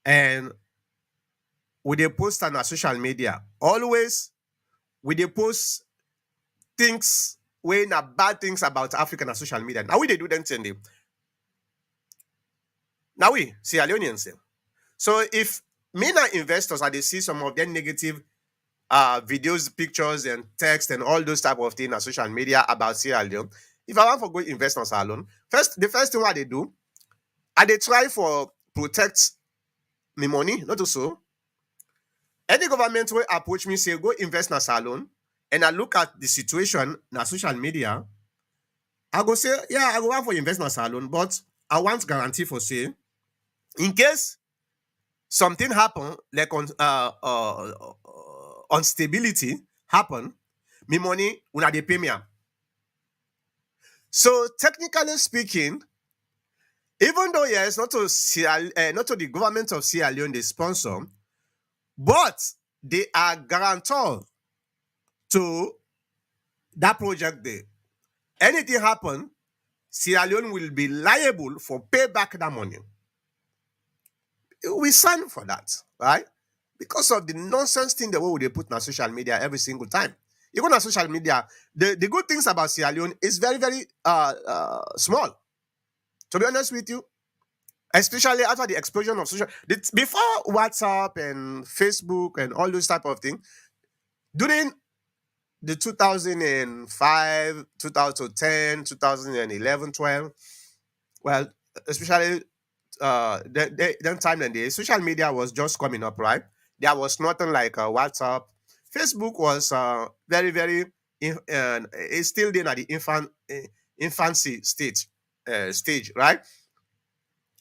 and with they post on our social media. Always we dey post things wey na bad things about Africa na social media. Now we dey do them thing dey. Now we Sierra Leoneans dem. So if me na investors, I dey see some of them negative videos, pictures, and text and all those type of things on social media about Sierra Leone. If I want for go invest on Sierra Leone, the first thing what they do, I they try for protect me money, not also. Any government will approach me say go invest in Sierra Leone, and I look at the situation na social media, I go say yeah, I go want for invest in Sierra Leone, but I want guarantee for say in case something happen like on instability happen, me money una dey pay me am. So technically speaking, even though yes, not to the government of Sierra Leone they sponsor, but they are guarantor to that project there. Anything happen, Sierra Leone will be liable for pay back that money. We sign for that, right? Because of the nonsense thing the way they put on social media every single time. Even on social media, the good things about Sierra Leone is very, very small. To be honest with you, especially after the explosion of before WhatsApp and Facebook and all those type of things, during the 2005, 2010, 2011, 12, well, especially that time and the social media was just coming up, right? There was nothing like WhatsApp. Facebook was very, very, it's still in at the infancy stage, right?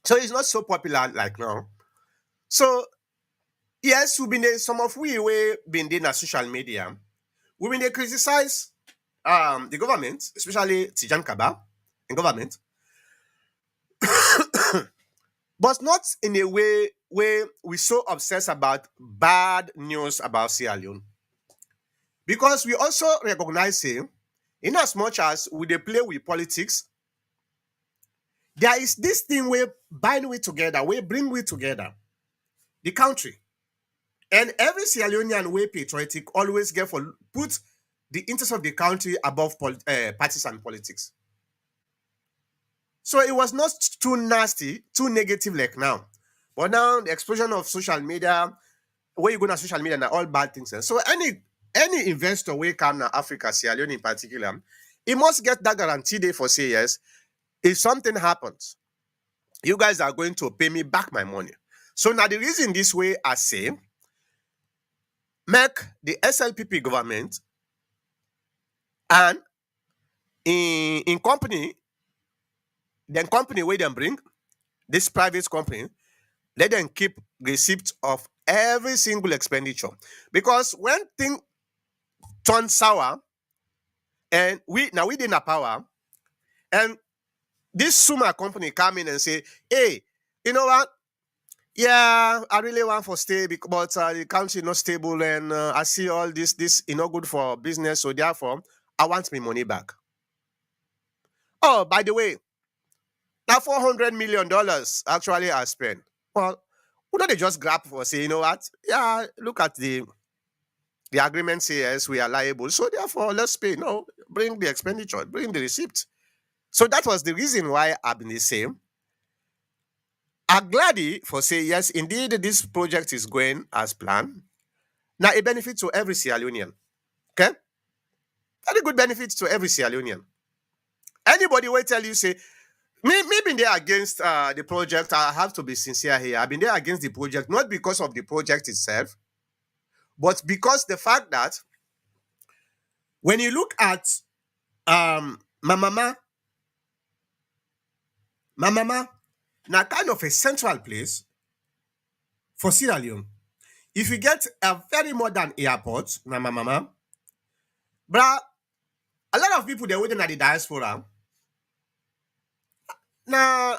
So it's not so popular like now. So yes, we've been there, some of we been there on social media. We've been there criticize the government, especially Tijan Kaba in government, but not in a way where we so obsessed about bad news about Sierra Leone. Because we also recognize him, in as much as we they play with politics, there is this thing where bind we together, we bring we together, the country. And every Sierra Leonean way patriotic always get for put the interest of the country above parties and politics. So it was not too nasty, too negative like now. But now the explosion of social media, where you go to social media and all bad things. So any investor will come to Africa, Sierra Leone in particular, he must get that guarantee there for say yes. If something happens, you guys are going to pay me back my money. So now the reason this way I say, make the SLPP government and in company, then company where them bring this private company, let them keep receipt of every single expenditure. Because when things turn sour, and we didn't have power, and this Suma company come in and say, hey, you know what? Yeah, I really want for stay but the country not stable and I see all this not good for business, so therefore I want my money back. Oh, by the way, now $400 million actually I spent. Well, who don't they just grab for say, you know what? Yeah, look at the agreement says yes, we are liable, so therefore let's pay. No, bring the expenditure, bring the receipt. So that was the reason why I've been the same. I'm glad for say yes, indeed, this project is going as planned. Now a benefit to every Sierra Leonean. Okay? Very good benefits to every Sierra Leonean. Anybody will tell you, say, me been there against the project. I have to be sincere here. I've been there against the project, not because of the project itself, but because the fact that when you look at my mama, now kind of a central place for Sierra Leone. If you get a very modern airport, my mama, bruh, a lot of people they're waiting at the diaspora. Now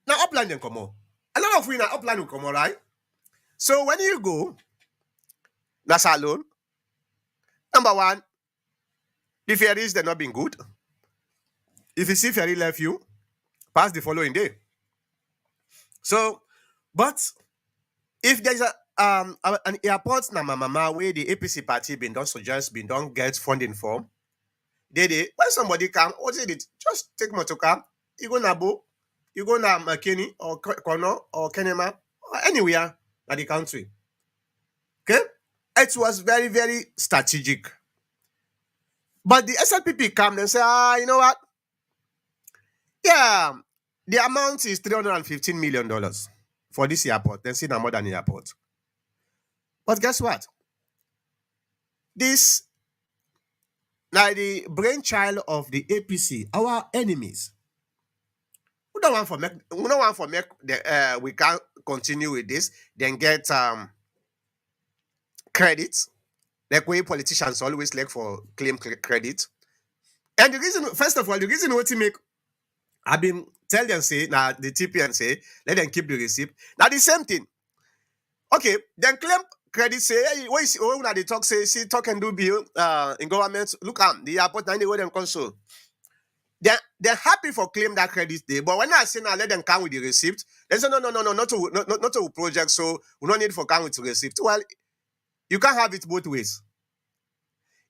upland and come on. A lot of we now upland will come on, right? So when you go, that's alone. Number one, the ferries they're not being good. If you see ferry left you, pass the following day. So, but if there's an airport na my mama where the APC party been done suggest been done get funding for. They when somebody come, what is it? Just take motor car, you go na Bo, you go na McKinney or Kono or Kenema or anywhere in the country. Okay? It was very, very strategic. But the SLPP come and say, you know what? Yeah, the amount is $315 million for this airport. Then see now more than the airport. But guess what? This now the brainchild of the APC, our enemies. We don't want for make the we can't continue with this, then get credit. Like way politicians always like for claim credit. And the reason, first of all, the reason what to make I've been tell them say now the TPN say let them keep the receipt. Now the same thing. Okay, then claim credit say hey, what is oh now they talk say see talk and do bill in government look the airport now they them console. They're happy for claim that credit day, but when I say now let them come with the receipt, they say no, not to project, so we don't need for come with the receipt. Well, you can't have it both ways.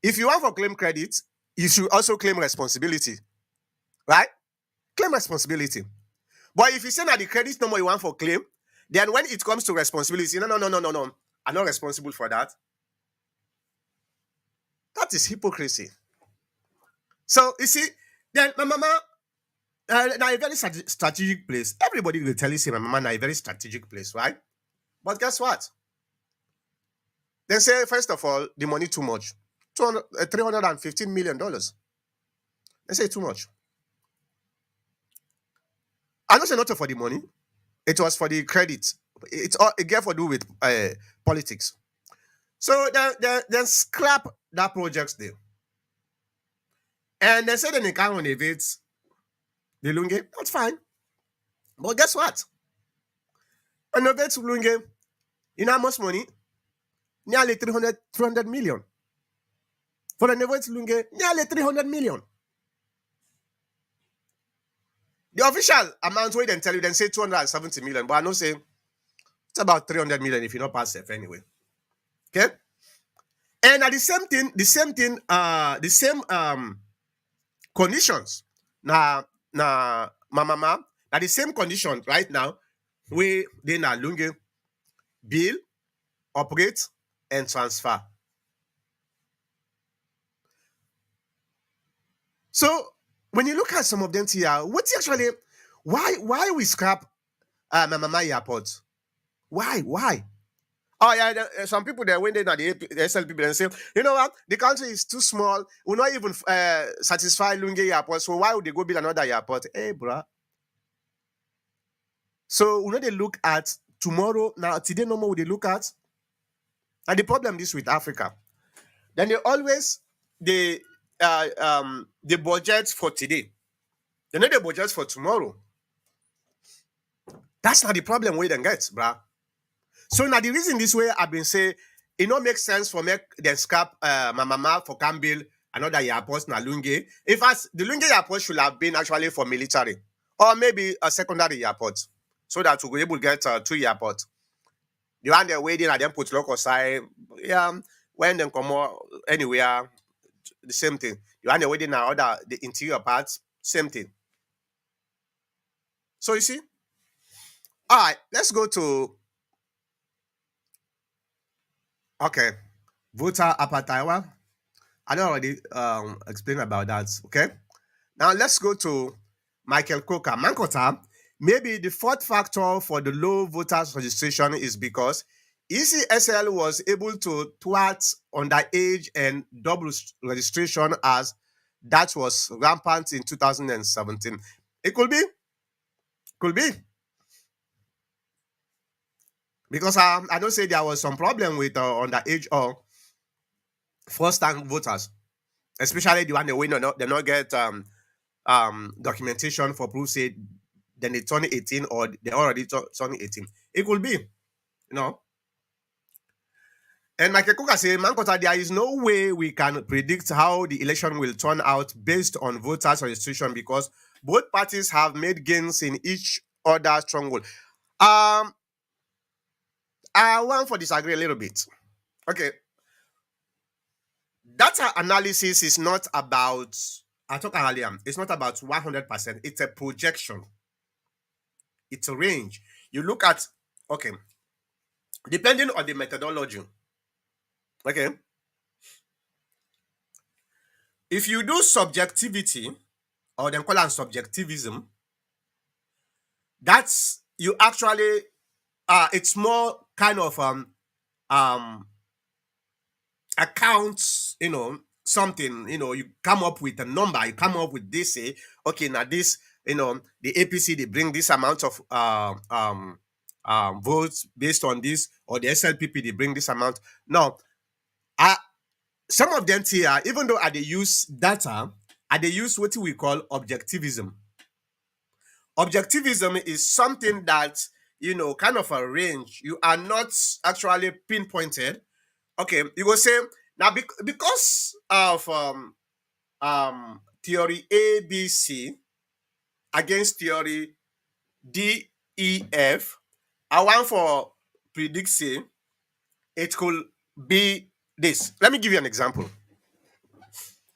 If you want for claim credit, you should also claim responsibility, right? Claim responsibility. But if you say that the credit number you want for claim, then when it comes to responsibility, no, I'm not responsible for that. That is hypocrisy. So you see, then my mama now a very strategic place. Everybody will tell you say my mama now a very strategic place, right? But guess what? They say first of all the money too much, $315 million. They say too much. I don't say not for the money. It was for the credit. It's all it get for do with politics. So then scrap that project there. And they say they can't renovate the Lunge. That's fine. But guess what? Renovate Lunge, you know how much money? Nearly 300 million. For renovate Lunge, nearly 300 million. The official amount where they tell you, then say 270 million, but I know say it's about 300 million if you not pass it anyway. Okay? And at the same conditions. Now my mama, at the same condition right now, we they na Lunge bill, operate, and transfer. So when you look at some of them here, what's actually why we scrap my mama airport? Why? Oh yeah, some people there when they at the SLP and say, you know what, the country is too small, will not even satisfy Lunge airport, so why would they go build another airport? Hey, bruh. So we know they look at tomorrow now. Today no more. Will they look at? And the problem is with Africa. Then they always the budget for today. They know the budget for tomorrow. That's not the problem we then get, bruh. So now the reason this way I've been saying it don't make sense for make them scrap my mama for Campbell another airport na Lunge. In fact, the Lunge airport should have been actually for military or maybe a secondary airport so that we will able to get 2 airports. The one they're waiting and then put local side, yeah, when them come out anywhere, the same thing. The one they're waiting now other the interior parts, same thing. So you see, all right, let's go to okay, voter appetite. I don't already explain about that. Okay. Now let's go to Michael Coker. Mankota, maybe the fourth factor for the low voters registration is because ECSL was able to thwart underage and double registration as that was rampant in 2017. It could be. Because I don't say there was some problem with underage or first-time voters, especially the one they not get documentation for proof say then they turn 18 or they already turn 18. It could be, you know. And Michael Kuka said, Mankota, there is no way we can predict how the election will turn out based on voters registration because both parties have made gains in each other's stronghold. I want to disagree a little bit. Okay, data analysis is not about, I talked earlier, it's not about 100%. It's a projection, it's a range. You look at, okay, depending on the methodology, okay, if you do subjectivity, or then call it subjectivism, that's you actually, it's more kind of um accounts, something, you come up with a number, you come up with this, say, okay, now this, the APC, they bring this amount of votes based on this, or the SLPP, they bring this amount. Now, uh, some of them here, even though they use data, they use what we call objectivism. Objectivism is something that, kind of a range. You are not actually pinpointed. Okay, you will say, now because of theory A, B, C against theory D, E, F, I want for predict C, it could be this. Let me give you an example.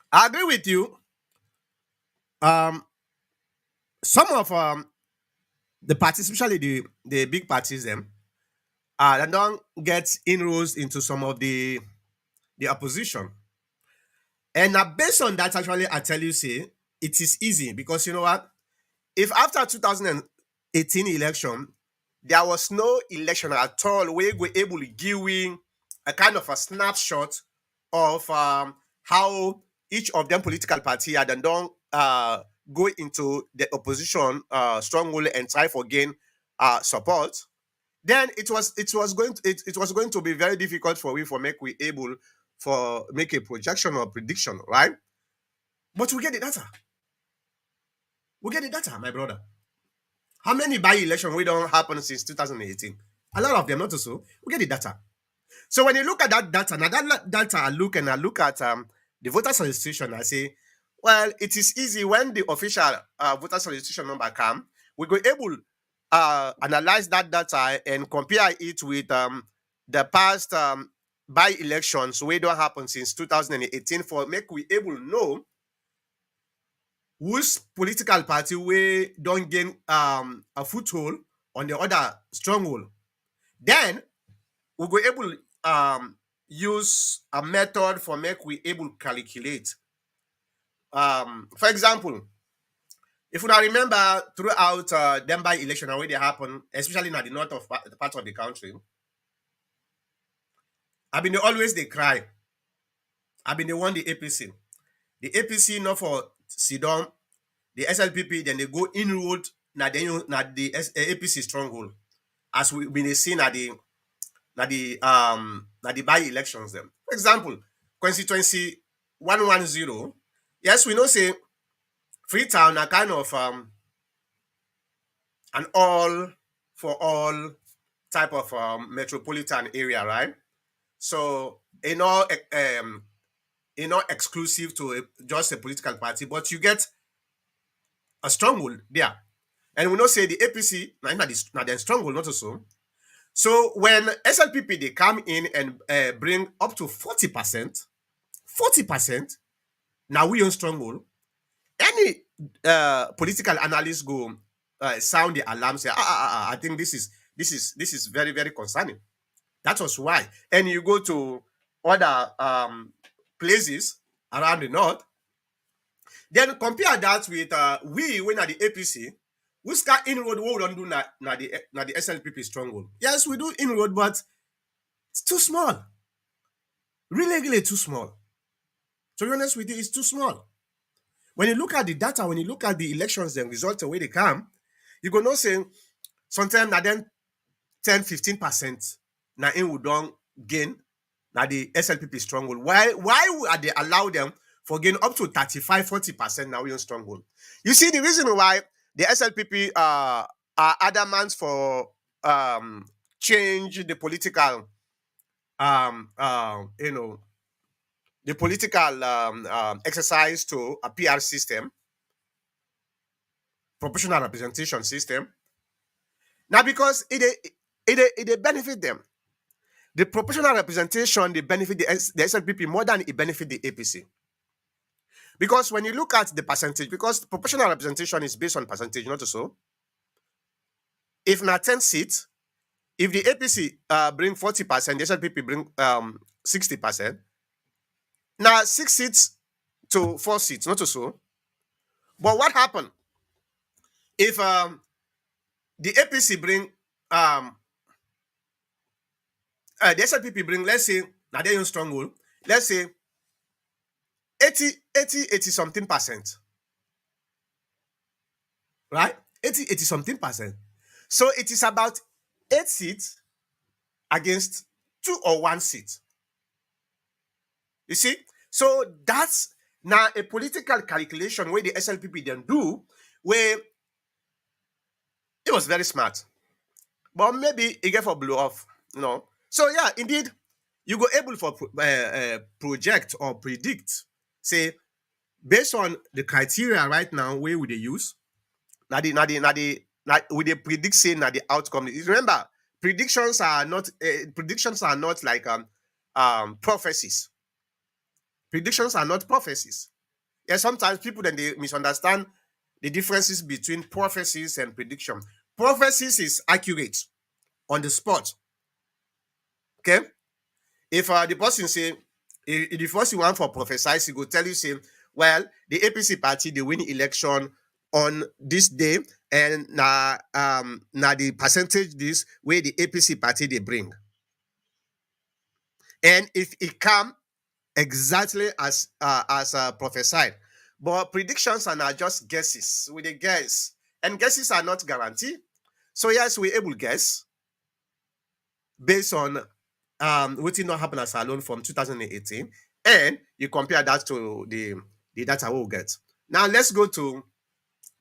I agree with you. Um, some of the parties, especially the big parties, them, they don't get inroads into some of the opposition. And now based on that, actually, I tell you, say, it is easy because you know what? If after 2018 election, there was no election at all, we were able to give a kind of a snapshot of how each of them political party had and done go into the opposition stronghold and try for gain support. Then it was going to be very difficult for we for make we able for make a projection or prediction, right? But we get the data. We get the data, my brother. How many by-election we don't happen since 2018? A lot of them, not so. We get the data. So when you look at that data, now that data I look at the voters registration, I say, well, it is easy when the official voters registration number come, we go able analyze that data and compare it with the past by-elections we don't happen since 2018 for make we able know whose political party we don't gain a foothold on the other stronghold. Then we go able use a method for make we able calculate. For example, if you remember throughout them by election and where they happen, especially in the north of the part of the country, I've been the always they cry. I've been the one the APC. The APC not for Sidon, the SLPP, then they go inroad na the APC stronghold. As we been seen at the by elections them. For example, constituency 110. Yes, we know say Freetown are kind of an all for all type of metropolitan area, right? So not exclusive to just a political party, but you get a stronghold there. And we know say the APC now the stronghold not also. So when SLPP they come in and bring up to 40%, 40%, now we on stronghold. Any political analyst go sound the alarm, say, I think this is very, very concerning. That was why. And you go to other places around the north, then compare that with we when at the APC, we start inroad, we don't do na the SLPP stronghold. Yes, we do inroad, but it's too small. Really, really too small. To be honest with you, it's too small. When you look at the data, when you look at the elections and results the way they come, you go know say sometimes na then 10-15% na in we don't gain na the SLPP stronghold. Why would they allow them for gain up to 35-40% now we on stronghold? You see the reason why the SLPP are adamant for change the political you know the political exercise to a PR system, proportional representation system. Now because it benefit them. the proportional representation they benefit the SLPP more than it benefit the APC. Because when you look at the percentage, because proportional representation is based on percentage, not so. If na 10 seats, if the APC bring 40%, the SLPP bring 60%. Now 6 seats to 4 seats, not so. But what happened if the APC bring the SLPP bring, let's say, now they own stronghold, let's say 80 something percent, right? 80 something percent. So it is about 8 seats against 2 or 1 seat. You see? So that's now a political calculation where the SLPP then do, where it was very smart. But maybe it get for blow off, you know. So yeah, indeed, you go able for project or predict, say, based on the criteria right now where we they use, we they predict saying that the outcome. Remember, predictions are not like prophecies. Predictions are not prophecies. Yeah, sometimes people then they misunderstand the differences between prophecies and prediction. Prophecies is accurate on the spot. Okay, if the person say, if the first one for prophesize, he go tell you say, well, the APC party they win election on this day, and now the percentage this where the APC party they bring, and if it come exactly as prophesied, but predictions are not just guesses. We they guess, and guesses are not guaranteed. So yes, we able guess based on what did not happen as alone from 2018, and you compare that to the data we'll get. Now let's go to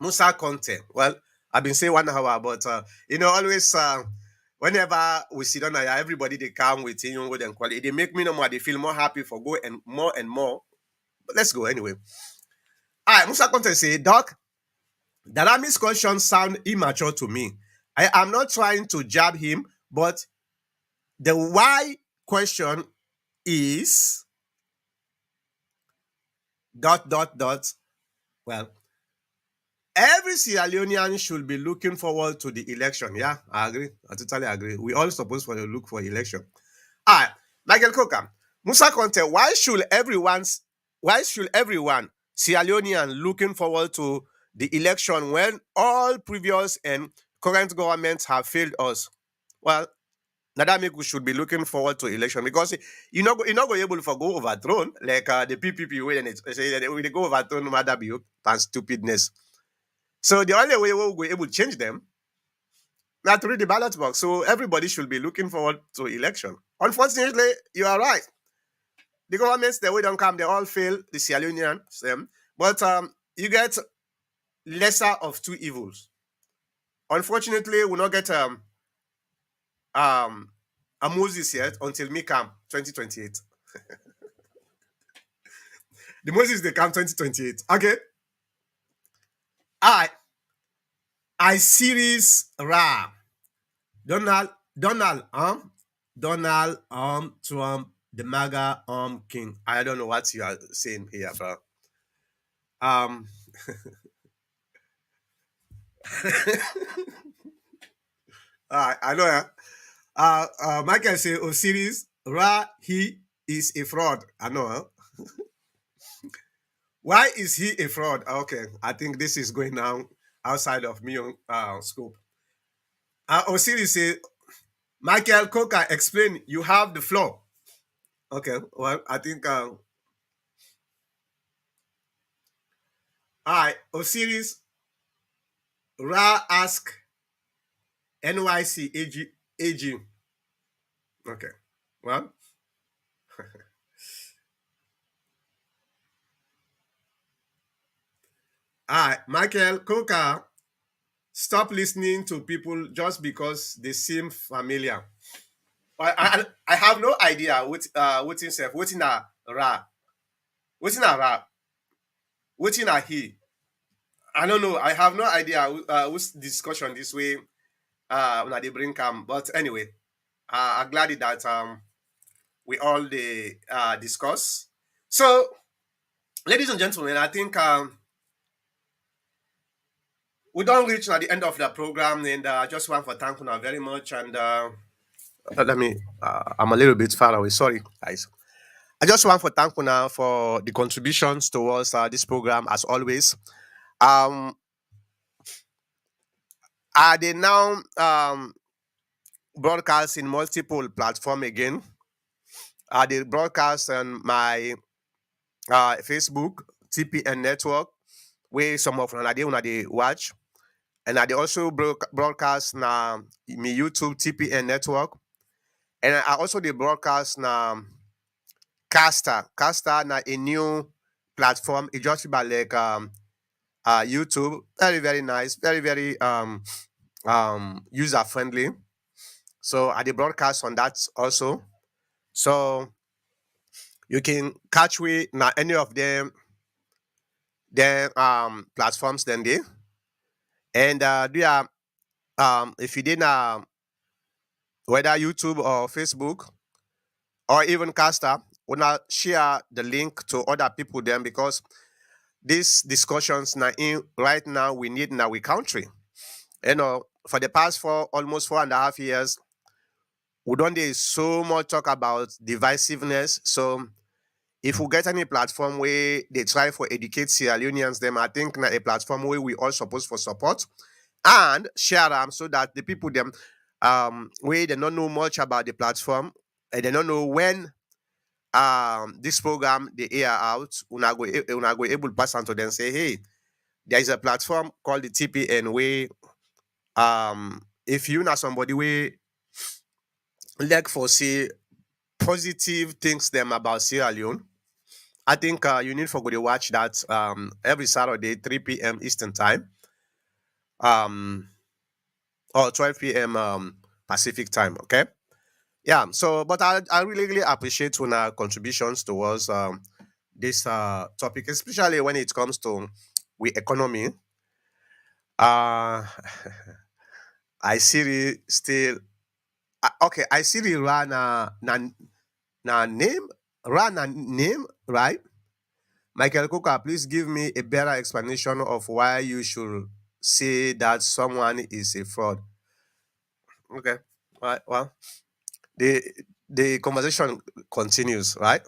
Musa Conte. Well, I've been saying 1 hour, but always whenever we sit down here, everybody they come with with and quality. They make me no more. They feel more happy for go and more and more. But let's go anyway. All right, Musa Conte say, Doc, Dalami's questions sound immature to me. I am not trying to jab him, but the why question is dot dot dot. Well, every Sierra Leonean should be looking forward to the election. Yeah, I agree. I totally agree. We all supposed to look for election. All right, Michael Coker, Musa Conte, why should everyone Sierra Leonean looking forward to the election when all previous and current governments have failed us? Well, now that make we should be looking forward to election, because you're not going able to go overthrown like the PPP way, and say that we go overthrown no matter be and stupidness. So the only way we'll be able to change them now to read the ballot box. So everybody should be looking forward to election. Unfortunately, you are right. The governments that we don't come, they all fail the Sierra Leoneans. But you get lesser of two evils. Unfortunately, we'll not get a Moses yet until me come 2028. The Moses they come 2028. Okay. I series Ra. Donald Donald Trump, the MAGA king. I don't know what you are saying here, bro. I know. Michael say Osiris Ra, he is a fraud. I know. Huh? Why is he a fraud? Okay, I think this is going now outside of me scope. Osiris say, Michael Coker, explain. You have the floor. Okay, well, I think. All right, Osiris Ra ask NYC AG. Okay, well. All right, Michael Coker, stop listening to people just because they seem familiar. I have no idea what himself, what in a Ra, what in a Ra, what in a he. I don't know. I have no idea who's discussion this way when they bring come. But anyway, I'm glad that we all the discuss. So, ladies and gentlemen, I think we don't reach at the end of the program, and I just want to thank you very much. And let me, I'm a little bit far away. Sorry, guys. I just want to thank you now for the contributions towards this program, as always. Um, are they now broadcast in multiple platform again? Are they broadcast on my Facebook, TPN network, where some of when they watch, and I they also broadcast na me YouTube TPN network, and I also they broadcast na Caster. Caster na a new platform. It just about like YouTube, very nice, very user friendly. So I they broadcast on that also. So you can catch we na any of them their platforms then they and they are if you didn't whether YouTube or Facebook or even Caster, wanna share the link to other people then because these discussions now in right now we need in our country. You know, for the past almost 4.5 years, we don't dey so much talk about divisiveness. So if we get any platform where they try for educate Sierra Leoneans, them I think na a platform where we all supposed for support and share them so that the people them where they don't know much about the platform and they don't know when this program the air out una go able pass on to them say hey there is a platform called the TPN where if you know somebody way like for say positive things them about Sierra Leone. I think you need for go to watch that every Saturday 3 p.m. Eastern time um or 12 p.m. Pacific time. Okay. Yeah. So, but I really appreciate when contributions towards this topic, especially when it comes to we economy. Uh, I see still okay. I see the Rana na name Rana name right. Michael Coca, please give me a better explanation of why you should say that someone is a fraud. Okay. Right. Well, the the conversation continues, right?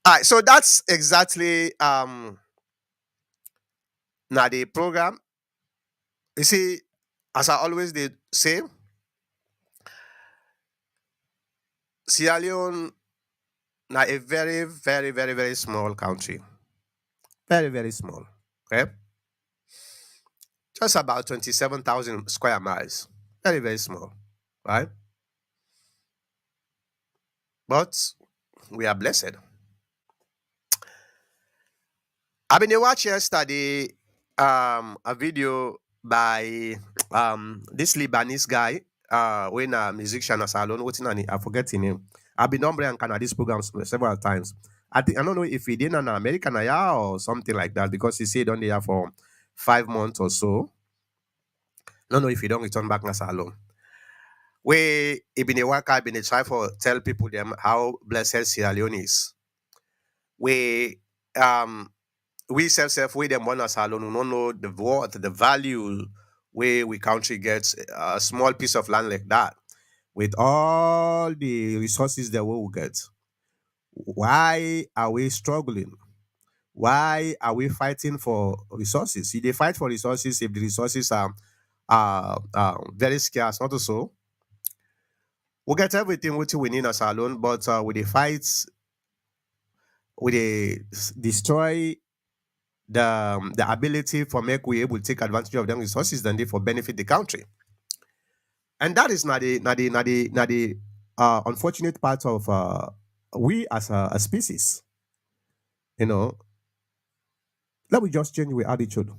All right. So that's exactly now the program. You see, as I always did say, Sierra Leone now a very small country. Very small. Okay. Just about 27,000 square miles. Very small. Right? But we are blessed. I've been watching yesterday a video by this Lebanese guy when a musician as alone what's in I forget his name. I've been on and Canada this program several times. I don't know if he did an American or something like that because he stayed on there for 5 months or so. I don't know if he don't return back as alone. Where he been a worker, been a try for tell people them how blessed Sierra Leone is. Where um we self we them one as alone we don't know the worth, the value where we country gets a small piece of land like that with all the resources that we will get. Why are we struggling? Why are we fighting for resources? See, they fight for resources if the resources are very scarce, not so. We get everything which we need as alone, but with the fights, with the destroy the ability for make we able to take advantage of them resources than they for benefit the country. And that is not the unfortunate part of we as a species. You know, let me just change with attitude.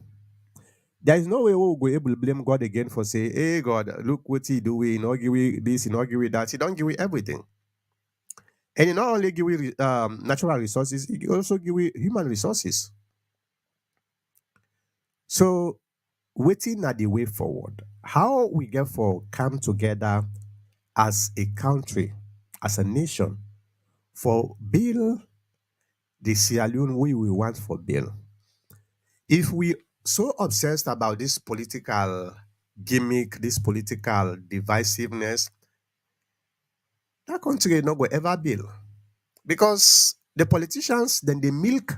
There is no way we will go able to blame God again for say, hey God, look what he do, we not give we this, he not give we that, he don't give we everything. And he not only give we natural resources, he also give we human resources. So waiting at the way forward. How we get for come together as a country, as a nation, for bill, the Sierra Leone we want for bill. If we so obsessed about this political gimmick, this political divisiveness, that country no go ever build. Because the politicians then they milk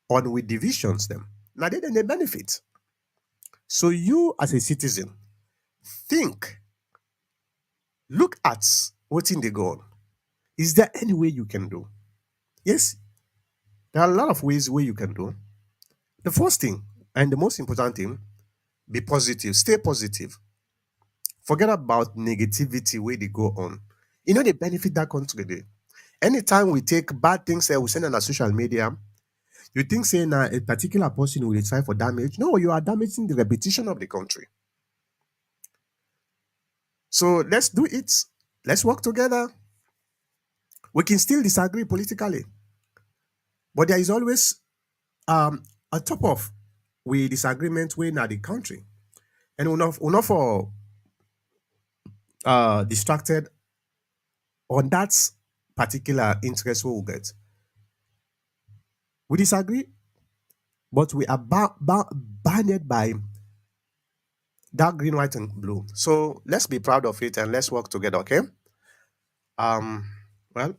on with divisions them. Now they then they benefit. So you as a citizen, think, look at what's in the goal. Is there any way you can do? Yes, there are a lot of ways where you can do. The first thing and the most important thing, be positive, stay positive. Forget about negativity where they go on. You know they benefit that country there. Anytime we take bad things we send on our social media, you think saying a particular person will try for damage. No, you are damaging the reputation of the country. So let's do it. Let's work together. We can still disagree politically, but there is always on top of we disagreement we na the country. And we're not for distracted on that particular interest we will get. We disagree, but we are bounded by that green, white, and blue. So let's be proud of it and let's work together, okay? Um, well,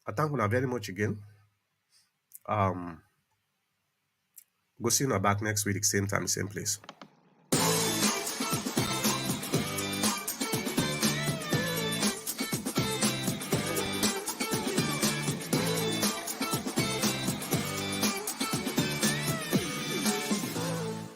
I thank you very much again. Um, go see you back next week, same time, same place.